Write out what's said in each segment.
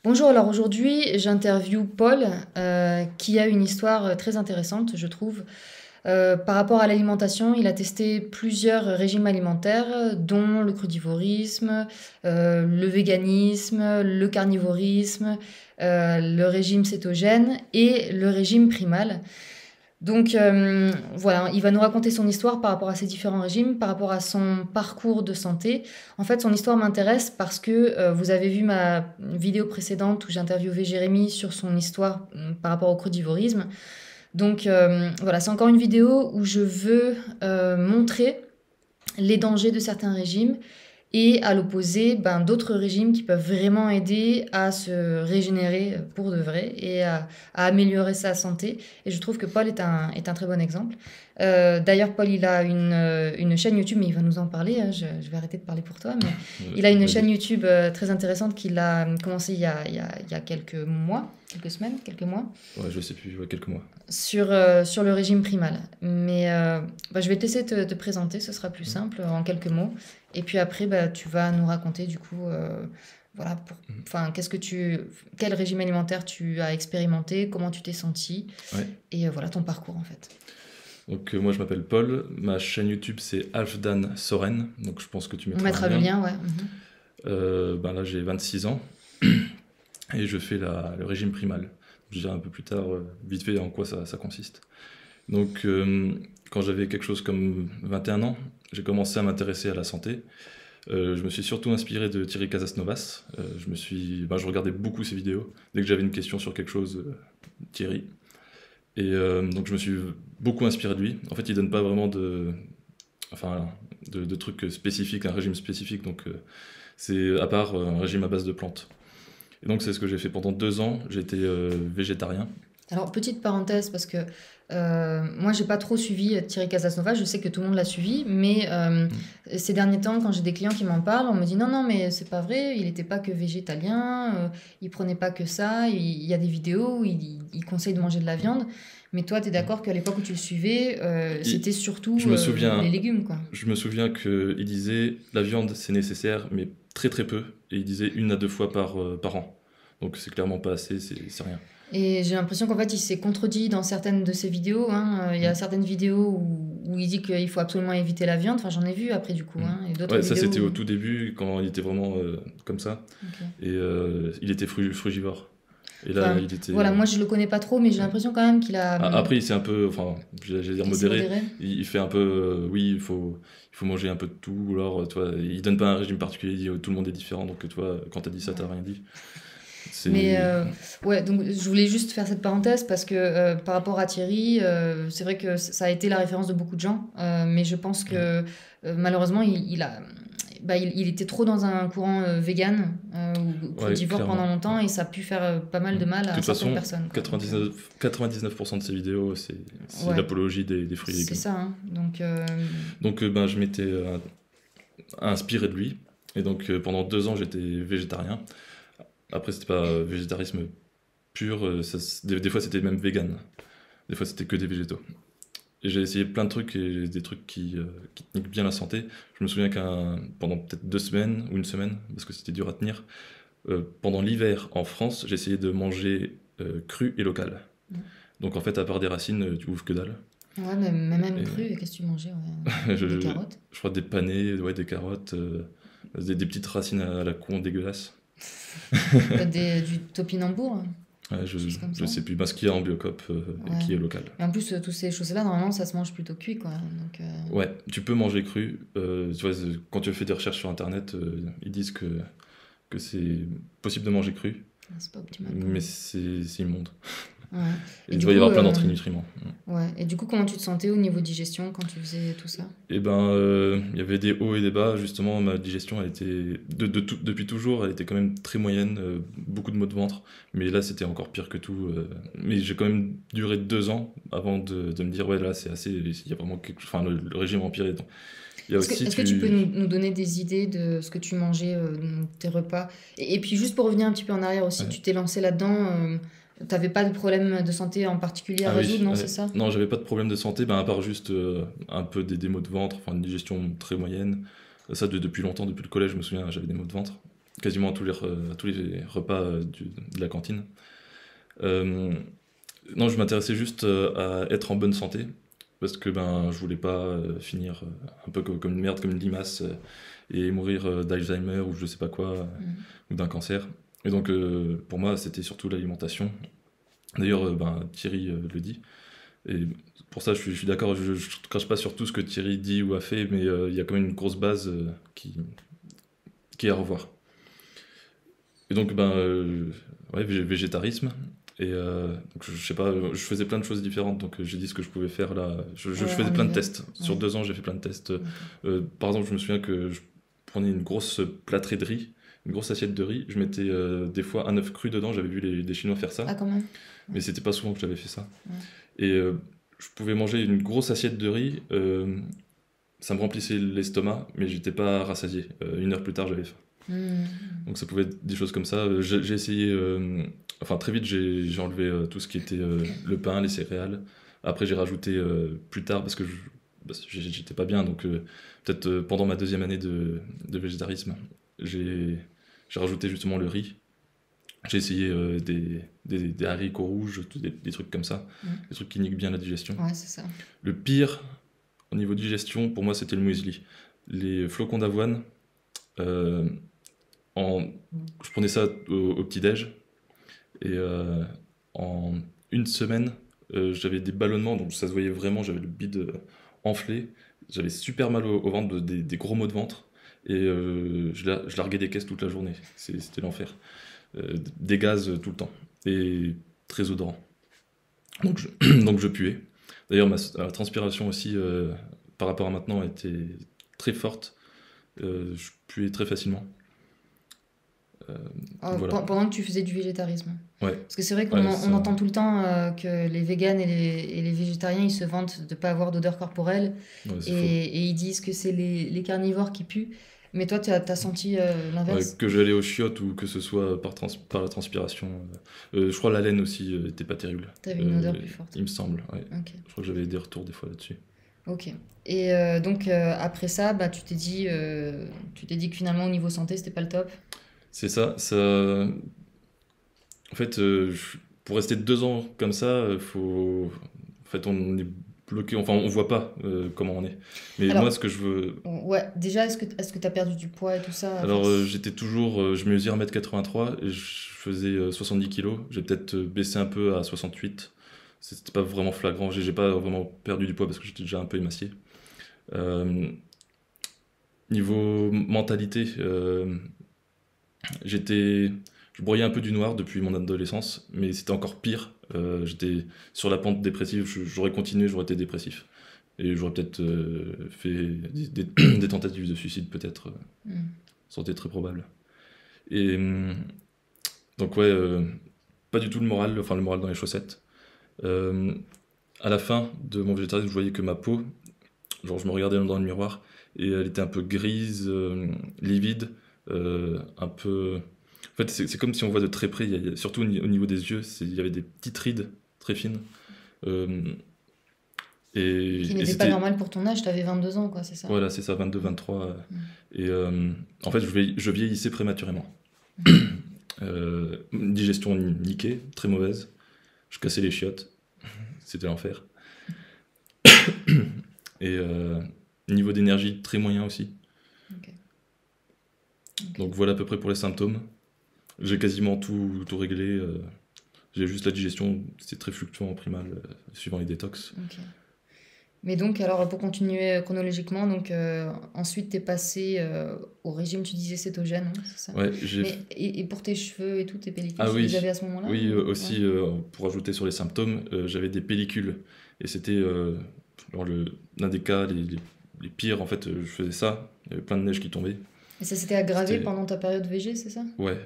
Bonjour, alors aujourd'hui j'interviewe Paul qui a une histoire très intéressante, je trouve. Par rapport à l'alimentation, il a testé plusieurs régimes alimentaires, dont le crudivorisme, le véganisme, le carnivorisme, le régime cétogène et le régime primal. Donc voilà, il va nous raconter son histoire par rapport à ces différents régimes, par rapport à son parcours de santé. En fait, son histoire m'intéresse parce que vous avez vu ma vidéo précédente où j'interviewais Jérémy sur son histoire par rapport au crudivorisme. Donc voilà, c'est encore une vidéo où je veux montrer les dangers de certains régimes et à l'opposé, d'autres régimes qui peuvent vraiment aider à se régénérer pour de vrai et à améliorer sa santé. Et je trouve que Paul est un très bon exemple. D'ailleurs, Paul, il a une chaîne YouTube, mais il va nous en parler, hein, je vais arrêter de parler pour toi. Mais il a une chaîne Vas-y. YouTube très intéressante qu'il a commencé il y a quelques mois, quelques semaines, quelques mois, Ouais, je sais plus, ouais, quelques mois. sur le régime primal. Mais je vais te laisser te présenter, ce sera plus Mhm. simple en quelques mots. Et puis après, tu vas nous raconter du coup, voilà, Mhm. enfin, quel régime alimentaire tu as expérimenté, comment tu t'es senti, Ouais. et voilà ton parcours en fait. Donc moi je m'appelle Paul, ma chaîne YouTube c'est Halfdan Soren, donc je pense que tu On mettras un mettra le lien. lien, ouais. Mhm. Là j'ai 26 ans et je fais le régime primal. Je dirai un peu plus tard vite fait en quoi ça consiste. Donc quand j'avais quelque chose comme 21 ans, j'ai commencé à m'intéresser à la santé. Je me suis surtout inspiré de Thierry Casasnovas. Je regardais beaucoup ses vidéos. Dès que j'avais une question sur quelque chose, Thierry. Et donc je me suis beaucoup inspiré de lui. En fait, il donne pas vraiment de trucs spécifiques, un régime spécifique. Donc c'est à part un régime à base de plantes. Et donc c'est ce que j'ai fait pendant 2 ans. J'étais végétarien. Alors, petite parenthèse, parce que moi, j'ai pas trop suivi Thierry Casanova, je sais que tout le monde l'a suivi, mais Mm. ces derniers temps, quand j'ai des clients qui m'en parlent, on me dit non, non, mais c'est pas vrai, il n'était pas que végétalien, il prenait pas que ça, il y a des vidéos où il conseille de manger de la viande, mais toi, tu es d'accord qu'à l'époque où tu le suivais, Et c'était surtout je me les souviens, légumes, quoi. je me souviens qu'il disait la viande c'est nécessaire, mais très très peu. Et il disait 1 à 2 fois par an. Donc c'est clairement pas assez, c'est rien. Et j'ai l'impression qu'en fait, il s'est contredit dans certaines de ses vidéos, hein. Il y a Mm. certaines vidéos où il dit qu'il faut absolument éviter la viande. Enfin, j'en ai vu après, du coup, Mm. hein. Et d'autres Ouais, ça vidéos c'était au où... tout début, quand il était vraiment comme ça. Ok. Et il était frugivore. Et là, Enfin, il était. voilà, moi, je le connais pas trop, mais j'ai Ouais. l'impression quand même qu'il a... Après, il s'est un peu, enfin, j'allais dire il s'est modéré. modéré. Il fait un peu, oui, il faut manger un peu de tout. Ou alors, toi, il donne pas un régime particulier. Il dit tout le monde est différent. Donc, toi, quand t'as dit ça, t'as Ouais. rien dit. Mais C'est. ouais, donc je voulais juste faire cette parenthèse parce que par rapport à Thierry, c'est vrai que ça a été la référence de beaucoup de gens, mais je pense que Ouais. malheureusement il était trop dans un courant vegan ou Ouais, crudivore pendant clairement. Ouais. longtemps et ça a pu faire pas mal Mm. de mal De à toute certaines façon, personnes, quoi. Donc 99% de ses vidéos, c'est ouais, l'apologie des fruits et c'est légumes. ça, hein. Donc Donc, je m'étais inspiré de lui. Et donc, pendant 2 ans, j'étais végétarien. Après, c'était pas végétarisme pur. Des fois, c'était même vegan. Des fois, c'était que des végétaux. Et j'ai essayé plein de trucs et des trucs qui te niquent bien la santé. Je me souviens pendant peut-être 2 semaines ou une semaine, parce que c'était dur à tenir, pendant l'hiver en France, j'ai essayé de manger cru et local. Donc en fait, à part des racines, tu bouffes que dalle. ouais, mais même Et cru, qu'est-ce que tu mangeais? je, Des carottes? je crois des panais, ouais, des carottes, des petites racines à la con dégueulasses. Du topinambour, hein, Ouais, des choses comme je ça. sais plus. Ce qu'il y a en Biocop Ouais. qui est local. Et en plus, toutes ces choses-là, normalement, ça se mange plutôt cuit, quoi. Donc, Ouais, tu peux manger cru. Tu vois, quand tu fais des recherches sur internet, ils disent que c'est possible de manger cru, c'est pas optimal, quand mais même. c'est immonde. Ouais. Et Et il du doit y coup, avoir plein d'antinutriments. ouais. Et du coup, comment tu te sentais au niveau digestion quand tu faisais tout ça? Et il y avait des hauts et des bas. Justement, ma digestion, elle était depuis toujours, elle était quand même très moyenne, beaucoup de maux de ventre. Mais là, c'était encore pire que tout. Mais j'ai quand même duré 2 ans avant de me dire ouais là, c'est assez. Il y a vraiment enfin le régime a empiré. Donc, il y a aussi Est-ce que tu peux tu. nous donner des idées de ce que tu mangeais, tes repas? Et puis, juste pour revenir un petit peu en arrière aussi, Ouais. tu t'es lancé là-dedans, t'avais pas de problème de santé en particulier à Ah oui, résoudre, non, c'est ouais. ça? Non, j'avais pas de problème de santé, à part juste un peu des maux de ventre, enfin une digestion très moyenne. Ça depuis longtemps, depuis le collège, je me souviens, j'avais des maux de ventre. quasiment à tous les repas de la cantine. Non, je m'intéressais juste à être en bonne santé, parce que je voulais pas finir un peu comme une merde, comme une limace, et mourir d'Alzheimer ou je sais pas quoi, ou d'un cancer. Et donc pour moi, c'était surtout l'alimentation. D'ailleurs, Thierry le dit. Et pour ça, je suis d'accord, je ne crache pas sur tout ce que Thierry dit ou a fait, mais il y a quand même une grosse base qui est à revoir. Et donc, ouais, végétarisme. Et donc, je sais pas, je faisais plein de choses différentes, donc j'ai dit ce que je pouvais faire là. Je faisais plein de tests. Sur 2 ans, j'ai fait plein de tests. Par exemple, je me souviens que je prenais une grosse plâtrée de riz, une grosse assiette de riz. Je mettais des fois un œuf cru dedans, j'avais vu des Chinois faire ça. Ah, quand même. Mais c'était pas souvent que j'avais fait ça. Ouais. Et je pouvais manger une grosse assiette de riz, ça me remplissait l'estomac, mais j'étais pas rassasié. 1 heure plus tard, j'avais faim. Donc ça pouvait être des choses comme ça. J'ai essayé, enfin très vite, j'ai enlevé tout ce qui était le pain, les céréales. Après, j'ai rajouté plus tard parce que j'étais pas bien. Donc peut-être pendant ma 2e année de végétarisme, j'ai rajouté justement le riz. J'ai essayé des haricots rouges, des trucs comme ça, des trucs qui niquent bien la digestion. Ouais, c'est ça. Le pire, au niveau digestion, pour moi, c'était le muesli. Les flocons d'avoine, je prenais ça au petit-déj, et en 1 semaine, j'avais des ballonnements, donc ça se voyait vraiment, j'avais le bide enflé, j'avais super mal au ventre, des gros maux de ventre, et je larguais des caisses toute la journée. C'était l'enfer. Des gaz tout le temps, et très odorant. Donc je puais. D'ailleurs, ma transpiration aussi, par rapport à maintenant, était très forte. Je puais très facilement. Voilà. Pendant que tu faisais du végétarisme. Ouais. Parce que c'est vrai qu'on entend tout le temps que les véganes et les végétariens, ils se vantent de ne pas avoir d'odeur corporelle. Ouais, Et ils disent que c'est les carnivores qui puent. Mais toi, tu as senti l'inverse? que j'allais aux chiottes ou que ce soit par la transpiration. Je crois la laine aussi était pas terrible. T'avais une odeur plus forte. Il me semble, ouais. Ok. Je crois que j'avais des retours des fois là-dessus. Ok. Et donc après ça, tu t'es dit que finalement au niveau santé, c'était pas le top. C'est ça. En fait, pour rester 2 ans comme ça, en fait, on est bloqué. Enfin, on voit pas comment on est. Mais Alors, moi, ce que je veux. Ouais, déjà, est-ce que tu as perdu du poids et tout ça? Alors, j'étais toujours. Je mesurais 1m83 et je faisais 70 kilos. J'ai peut-être baissé un peu à 68. C'était pas vraiment flagrant. J'ai pas vraiment perdu du poids parce que j'étais déjà un peu émacié. Niveau mentalité, je broyais un peu du noir depuis mon adolescence, mais c'était encore pire. J'étais sur la pente dépressive, j'aurais continué, j'aurais été dépressif. Et j'aurais peut-être fait des tentatives de suicide, peut-être. Ça aurait été très probable. Et donc, ouais, pas du tout le moral dans les chaussettes. À la fin de mon végétarisme, je voyais que ma peau, genre je me regardais dans le miroir, et elle était un peu grise, livide, un peu... En fait, c'est comme si on voit de très près, surtout au niveau des yeux, il y avait des petites rides très fines. Qui n'était pas normal pour ton âge, t'avais 22 ans, quoi, c'est ça? Voilà, c'est ça, 22, 23. Et en fait, je vieillissais prématurément. Digestion niquée, très mauvaise. Je cassais les chiottes. C'était l'enfer. Et niveau d'énergie, très moyen aussi. Ok. Donc voilà à peu près pour les symptômes. J'ai quasiment tout réglé. J'ai juste la digestion, c'est très fluctuant primal, suivant les détox. Ok. Mais donc, alors, pour continuer chronologiquement, donc ensuite, t'es passé au régime, tu disais cétogène, hein, c'est ça? Ouais, et pour tes cheveux et tout, tes pellicules, Ah tu oui. les avais à ce moment-là? Oui, ou... aussi, pour ajouter sur les symptômes, j'avais des pellicules. Et c'était l'un des cas les pires. En fait, je faisais ça, il y avait plein de neige qui tombait. Et ça s'était aggravé pendant ta période VG, c'est ça? Ouais.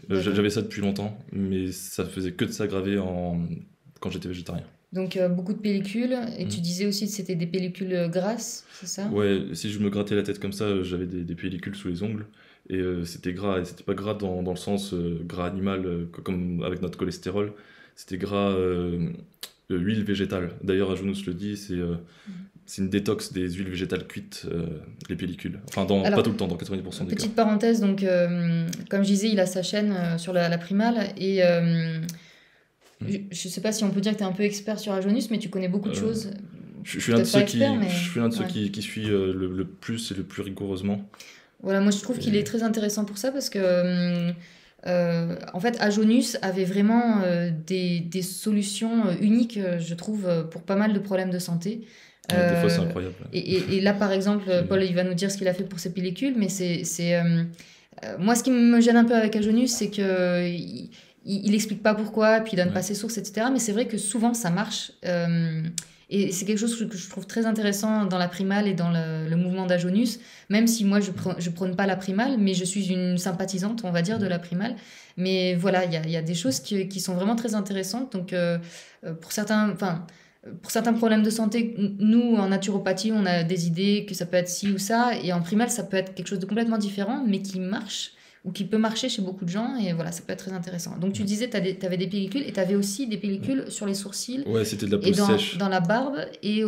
J'avais ça depuis longtemps, mais ça faisait que de s'aggraver quand j'étais végétarien. Donc beaucoup de pellicules, et tu disais aussi que c'était des pellicules grasses, c'est ça? Ouais, si je me grattais la tête comme ça, j'avais des pellicules sous les ongles, et c'était gras, et c'était pas gras dans le sens gras animal, comme avec notre cholestérol, c'était gras huile végétale. D'ailleurs, Ajounous le dit, c'est c'est une détox des huiles végétales cuites, les pellicules. Enfin, Alors, pas tout le temps, dans 90% des cas. petite parenthèse, donc, comme je disais, il a sa chaîne sur la Primale. Et je ne sais pas si on peut dire que tu es un peu expert sur Ajonus, mais tu connais beaucoup de Euh, choses. je suis l'un de Peut-être pas ceux expert, mais je suis l'un de ceux ouais. qui suit le plus et le plus rigoureusement. Voilà, moi je trouve qu'il est Et, très intéressant pour ça parce que en fait Ajonus avait vraiment des solutions uniques, je trouve, pour pas mal de problèmes de santé. des fois, c'est Euh, incroyable. et là par exemple, J'ai- Paul il va nous dire ce qu'il a fait pour ses pellicules, mais moi ce qui me gêne un peu avec Ajonus, c'est que il explique pas pourquoi, puis il donne pas Ouais. ses sources, etc. Mais c'est vrai que souvent ça marche. Et c'est quelque chose que je trouve très intéressant dans la primale et dans le mouvement d'Ajonus, même si moi je prône pas la primale, mais je suis une sympathisante, on va dire, de la primale. Mais voilà, il y a des choses qui sont vraiment très intéressantes. Donc pour certains, enfin, pour certains problèmes de santé, nous en naturopathie, on a des idées que ça peut être ci ou ça, et en primale, ça peut être quelque chose de complètement différent, mais qui marche ou qui peut marcher chez beaucoup de gens, et voilà, ça peut être très intéressant. Donc tu disais, tu avais des pellicules, et tu avais aussi des pellicules sur les sourcils Ouais, c'était de la et peau sèche. dans la barbe et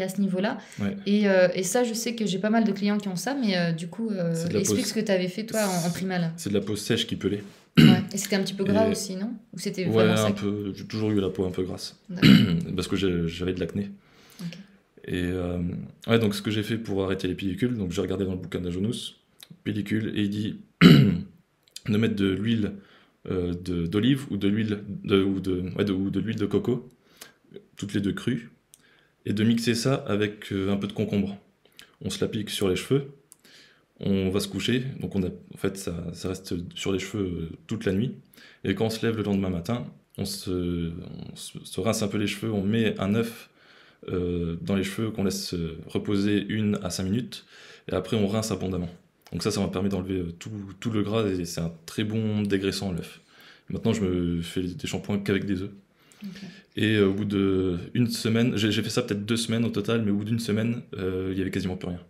à ce niveau-là. Ouais. Et ça, je sais que j'ai pas mal de clients qui ont ça, mais du coup, C'est de la peau, explique ce que tu avais fait toi en primale. c'est de la peau sèche qui pelait. Ouais. Et c'était un petit peu gras Et aussi, non? Ou c'était ouais, vraiment un sec? peu. J'ai toujours eu la peau un peu grasse D'accord. parce que j'avais de l'acné. Ok. Et ouais, donc ce que j'ai fait pour arrêter les pellicules, donc j'ai regardé dans le bouquin d'Ajonus, pellicule, et il dit de mettre de l'huile d'olive ou de l'huile ou de l'huile de coco, toutes les deux crues, et de mixer ça avec un peu de concombre. On se l'applique sur les cheveux, on va se coucher, donc en fait ça reste sur les cheveux toute la nuit, et quand on se lève le lendemain matin, se rince un peu les cheveux, on met un œuf dans les cheveux qu'on laisse reposer 1 à 5 minutes, et après on rince abondamment. Donc ça m'a permis d'enlever tout le gras, et c'est un très bon dégraissant l'œuf. Maintenant je me fais des shampoings qu'avec des œufs. Ok. Et au bout d'une semaine, j'ai fait ça peut-être 2 semaines au total, mais au bout d'une semaine, il y avait quasiment plus rien.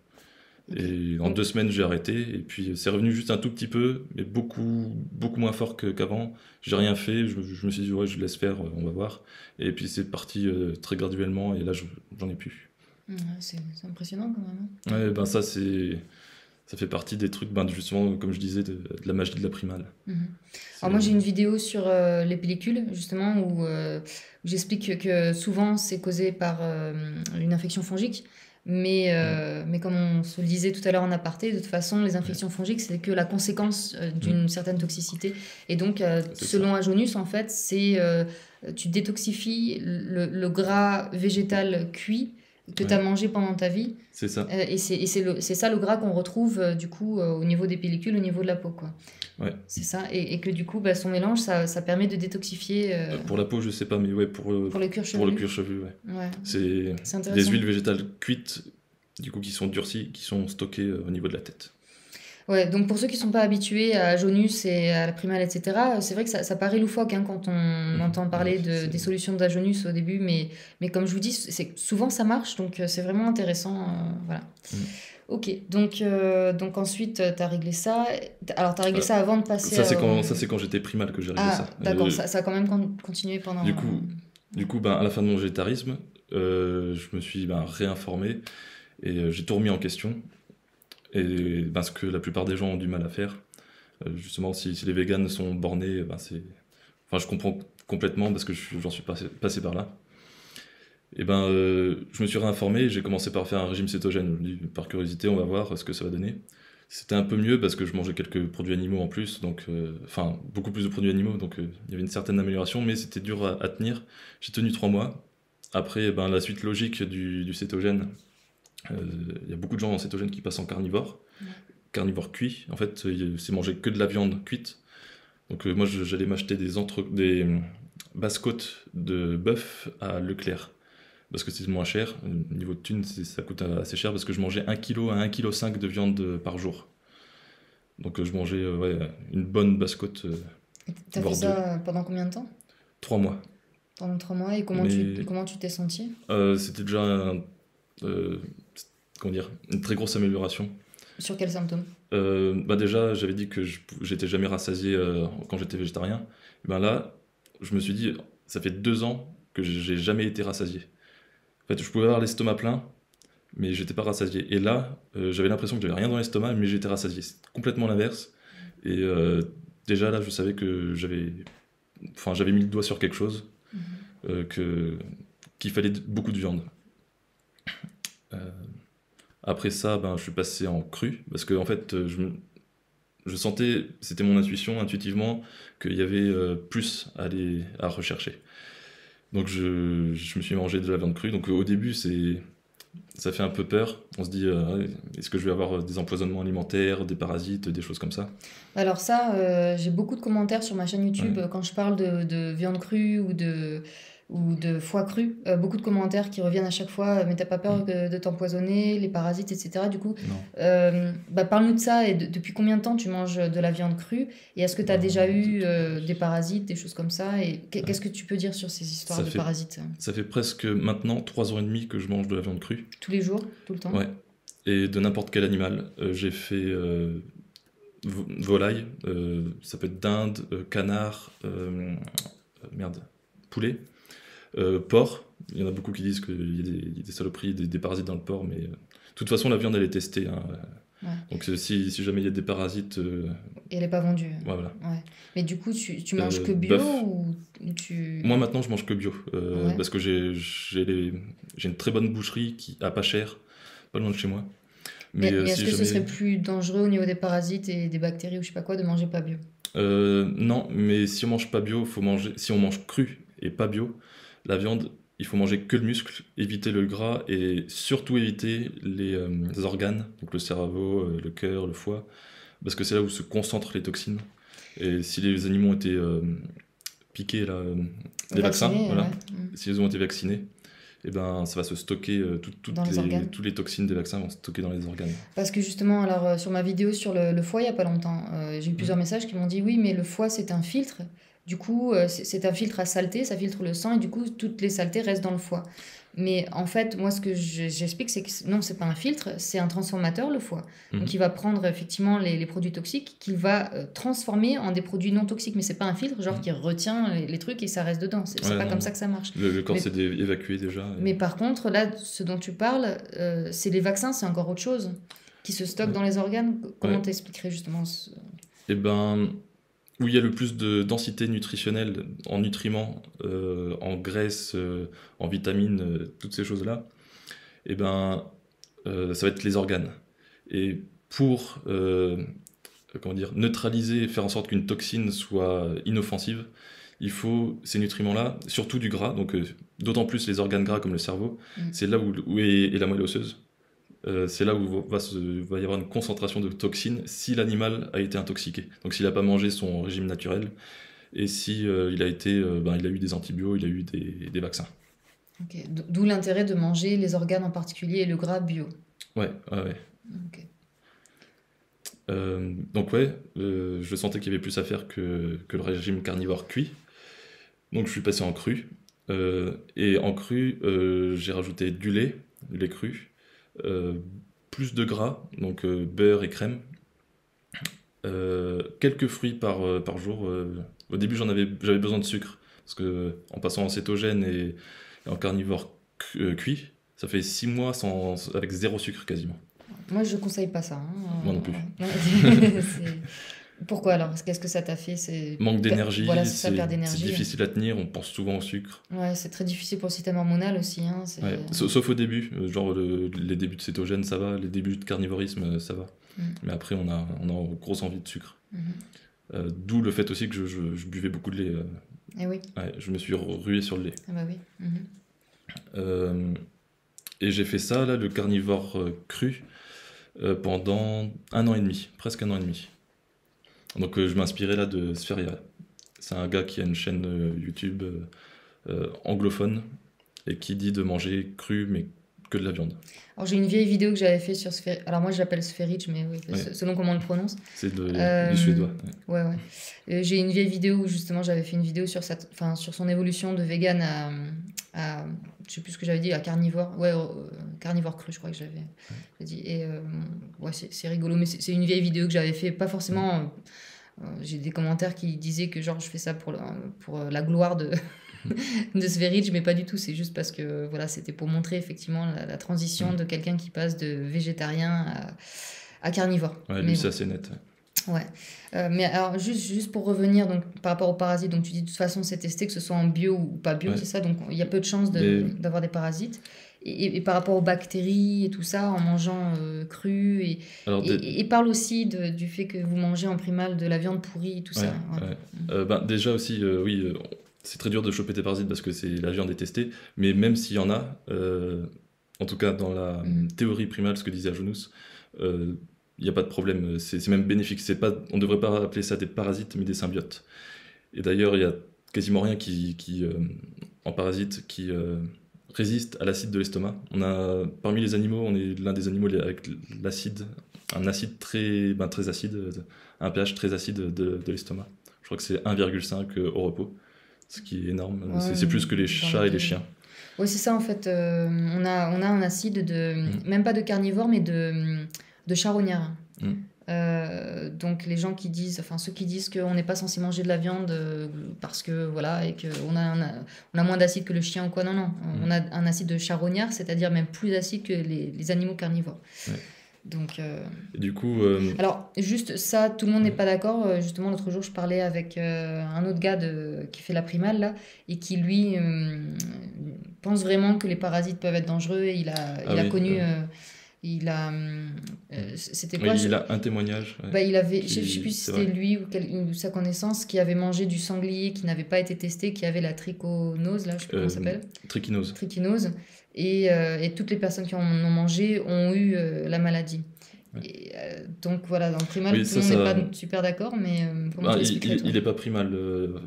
Ok. Et en 2 semaines, j'ai arrêté, et puis c'est revenu juste un tout petit peu, mais beaucoup moins fort qu'avant. J'ai rien fait, je me suis dit, ouais, je laisse faire, on va voir. Et puis c'est parti très graduellement, et là, j'en ai plus. Ouais, c'est impressionnant quand même, hein. Ouais, ben ça fait partie des trucs, ben, justement, comme je disais, de la magie de la primale. Mhm. C'est- Alors moi j'ai une vidéo sur les pellicules justement où j'explique que souvent c'est causé par une infection fongique, Mm, mais comme on se le disait tout à l'heure en aparté, de toute façon les ouais, infections fongiques c'est que la conséquence mm, d'une certaine toxicité. Et donc c'est ça. selon Ajonus en fait tu détoxifies le gras végétal cuit que tu as Ouais, mangé pendant ta vie. c'est ça. C'est ça le gras qu'on retrouve du coup au niveau des pellicules, au niveau de la peau, quoi. Ouais. C'est ça, et que du coup, bah, son mélange, ça permet de détoxifier Pour la peau, je sais pas, mais ouais, pour le cuir pour le chevelu. cuir chevelu, ouais. Ouais, C'est c'est des intéressant. huiles végétales cuites, du coup, qui sont durcies, qui sont stockées au niveau de la tête. Ouais, donc pour ceux qui sont pas habitués à Jonus et à la primale, etc., c'est vrai que ça paraît loufoque hein, quand on entend Ouais, parler des solutions d'Ajonus au début, mais comme je vous dis, souvent ça marche, donc c'est vraiment intéressant. Voilà. Mm. Ok, donc ensuite, tu as réglé ça. Alors, tu as réglé Euh, ça avant de passer ça, c'est quand j'étais primal que j'ai réglé Ah, ça. d'accord, ça a quand même continué pendant... Du coup, ben, à la fin de mon végétarisme, je me suis ben, réinformé, et j'ai tout remis en question. Et ben, ce que la plupart des gens ont du mal à faire. Justement, si les véganes sont bornés, ben, enfin, je comprends complètement parce que j'en suis passé par là. Et ben, je me suis réinformé et j'ai commencé par faire un régime cétogène. Je me dis, par curiosité, on va voir ce que ça va donner. C'était un peu mieux parce que je mangeais quelques produits animaux en plus, donc enfin beaucoup plus de produits animaux, donc il y avait une certaine amélioration, mais c'était dur à tenir. J'ai tenu 3 mois. Après, ben, la suite logique du cétogène, il y a beaucoup de gens en cétogène qui passent en carnivore, Ouais. carnivore cuit. En fait, c'est manger que de la viande cuite. Donc moi, j'allais m'acheter des basse-côtes de bœuf à Leclerc parce que c'est moins cher. Au niveau de thunes, ça coûte assez cher parce que je mangeais 1 kg à 1,5 kg de viande par jour. Donc je mangeais ouais, une bonne basse-côte, T'as fait voire deux. ça pendant combien de temps? 3 mois. Pendant 3 mois, et Mais comment tu t'es senti? c'était déjà euh, comment dire, une très grosse amélioration. Sur quels symptômes? Bah déjà, j'avais dit que j'étais jamais rassasié quand j'étais végétarien. Et ben là, je me suis dit, ça fait 2 ans que j'ai jamais été rassasié. En fait, je pouvais avoir l'estomac plein, mais j'étais pas rassasié. Et là, j'avais l'impression que j'avais rien dans l'estomac, mais j'étais rassasié. C'est complètement l'inverse. Et déjà là, je savais que j'avais mis le doigt sur quelque chose, qu'il fallait beaucoup de viande. Après ça, je suis passé en cru, parce que en fait, je sentais, c'était mon intuition, intuitivement, qu'il y avait plus à rechercher. Donc je me suis mangé de la viande crue. Donc au début, ça fait un peu peur. On se dit, est-ce que je vais avoir des empoisonnements alimentaires, des parasites, des choses comme ça? Alors ça, j'ai beaucoup de commentaires sur ma chaîne YouTube Ouais. quand je parle de viande crue ou de foie cru. Beaucoup de commentaires qui reviennent à chaque fois, mais t'as pas peur Mm. de t'empoisonner, les parasites, etc. Du coup, Non. parle-nous de ça et depuis combien de temps tu manges de la viande crue? Et est-ce que tu as déjà eu des parasites, des choses comme ça? Et qu'est-ce que tu peux dire sur ces histoires Ça de fait, parasites? ça fait presque maintenant 3 ans et demi que je mange de la viande crue. Tous les jours, tout le temps? Ouais. Et de n'importe quel animal. J'ai fait volaille, ça peut être dinde, canard, merde, poulet, porc. Il y en a beaucoup qui disent qu'il y a des saloperies, des parasites dans le porc, mais de toute façon, la viande, elle est testée, hein. Ouais. Donc si jamais il y a des parasites, Et elle n'est pas vendue. ouais, voilà. Ouais. Mais du coup, tu manges que bio Bœuf. ou tu... Moi maintenant, je mange que bio, Ouais. parce que j'ai une très bonne boucherie qui a pas cher, pas loin de chez moi. Mais Mais est-ce si que ce serait jamais, plus dangereux au niveau des parasites et des bactéries ou je sais pas quoi de manger pas bio? non, mais si on mange pas bio, si on mange cru et pas bio, la viande, il faut manger que le muscle, éviter le gras et surtout éviter les organes, donc le cerveau, le cœur, le foie, parce que c'est là où se concentrent les toxines. Et si les animaux ont été piqués, là, des vaccins, Vacciné, voilà, ouais. s'ils ont été vaccinés, et ben, ça va se stocker, Dans les organes. toutes les toxines des vaccins vont se stocker dans les organes. Parce que justement, alors sur ma vidéo sur le foie, il n'y a pas longtemps, j'ai eu plusieurs messages qui m'ont dit oui, mais le foie c'est un filtre. Du coup, c'est un filtre à saleté, ça filtre le sang et du coup, toutes les saletés restent dans le foie. Mais en fait, moi, ce que j'explique, c'est que non, c'est pas un filtre, c'est un transformateur, le foie. Donc, il va prendre effectivement les produits toxiques, qu'il va transformer en des produits non toxiques. Mais c'est pas un filtre, genre qui retient les trucs et ça reste dedans. C'est Ouais, pas non, comme non. ça que ça marche. Le corps Mais- s'est évacué déjà. Mais par contre, là, ce dont tu parles, c'est les vaccins, c'est encore autre chose qui se stocke Ouais. dans les organes. Comment Ouais. t'expliquerais justement Et ben, où il y a le plus de densité nutritionnelle en nutriments, en graisses, en vitamines, toutes ces choses-là, et ben, ça va être les organes. Et pour comment dire, neutraliser et faire en sorte qu'une toxine soit inoffensive, il faut ces nutriments-là, surtout du gras, donc d'autant plus les organes gras comme le cerveau, c'est là où est la moelle osseuse. C'est là où va y avoir une concentration de toxines si l'animal a été intoxiqué. Donc s'il n'a pas mangé son régime naturel et si il a eu des antibiotiques, il a eu des vaccins. Ok. D'où l'intérêt de manger les organes en particulier et le gras bio. Ouais, ouais, ouais. Ok. Donc ouais, je sentais qu'il y avait plus à faire que le régime carnivore cuit. Donc je suis passé en cru. Et en cru, j'ai rajouté du lait cru, euh, plus de gras, donc beurre et crème, quelques fruits par jour. Au début, j'avais besoin de sucre, parce que en passant en cétogène et en carnivore cuit, ça fait 6 mois avec zéro sucre quasiment. Moi, je conseille pas ça. Moi non plus. Pourquoi alors? Qu'est-ce que ça t'a fait? Manque d'énergie, Voilà, c'est ça, perte c'est d'énergie. difficile à tenir, on pense souvent au sucre. Ouais, c'est très difficile pour le système hormonal aussi. Hein, Ouais, sauf au début, genre les débuts de cétogène ça va, les débuts de carnivorisme ça va. Mais après on a grosse envie de sucre. D'où le fait aussi que je buvais beaucoup de lait. Et oui. Ouais, je me suis rué sur le lait. Ah bah oui. Et j'ai fait ça, là, le carnivore cru, pendant 1 an et demi, presque 1 an et demi. Donc je m'inspirais là de Spheria. C'est un gars qui a une chaîne YouTube anglophone et qui dit de manger cru mais que de la viande. Alors j'ai une vieille vidéo que j'avais fait sur Alors moi je l'appelle Sferich, mais oui, Ouais. selon comment on le prononce. C'est du suédois. Ouais. Ouais. J'ai une vieille vidéo où justement j'avais fait une vidéo sur sur son évolution de vegan à je sais plus ce que j'avais dit, à carnivore. Ouais, carnivore cru, je crois que j'avais dit. Et ouais, c'est rigolo, mais c'est une vieille vidéo que j'avais fait, pas forcément. J'ai des commentaires qui disaient que genre je fais ça pour la gloire de Sverige, mais pas du tout. C'est juste parce que voilà, c'était pour montrer effectivement la transition de quelqu'un qui passe de végétarien à carnivore. Ouais, Mais lui, bon. c'est assez net. Ouais. Mais alors, juste pour revenir donc, par rapport aux parasites, donc tu dis de toute façon, c'est testé que ce soit en bio ou pas bio, Ouais. c'est ça? Donc il y a peu de chances Mais- d'avoir des parasites. Et par rapport aux bactéries et tout ça, en mangeant cru. Alors, Et parle aussi du fait que vous mangez en primal de la viande pourrie, tout ça. Ouais, Ouais. ouais. Déjà aussi, oui, c'est très dur de choper des parasites parce que la viande est testée, mais même s'il y en a, en tout cas dans la théorie primale, ce que disait Ajonous, il n'y a pas de problème, c'est même bénéfique. On ne devrait pas appeler ça des parasites, mais des symbiotes. Et d'ailleurs, il y a quasiment rien en parasite qui résiste à l'acide de l'estomac. Parmi les animaux, on est l'un des animaux avec l'acide, un acide très acide, un pH très acide de l'estomac. Je crois que c'est 1,5 au repos, ce qui est énorme. Ouais, c'est plus que les chats et les chiens. Oui, c'est ça en fait. On a un acide même pas de carnivore, mais de charognard. Donc les gens qui disent, enfin ceux qui disent qu'on n'est pas censé manger de la viande parce que voilà et qu'on on a moins d'acide que le chien ou quoi, non. On a un acide de charognard, c'est-à-dire même plus acide que les animaux carnivores. Ouais. Donc, et du coup, alors juste ça, tout le monde n'est pas d'accord. Justement l'autre jour je parlais avec un autre gars qui fait la primale là et qui lui pense vraiment que les parasites peuvent être dangereux et il a connu c'était quoi? il a un témoignage. Bah, il avait, je sais plus si c'est c'était vrai. lui ou sa connaissance qui avait mangé du sanglier qui n'avait pas été testé, qui avait la trichonose, là, je sais plus comment ça s'appelle. Trichinose. Et toutes les personnes qui en ont mangé ont eu la maladie. Ouais. Et, donc voilà, dans le primal, Oui, tout le monde n'est pas super d'accord, mais comment tu l'expliquerais, toi? il est pas primal,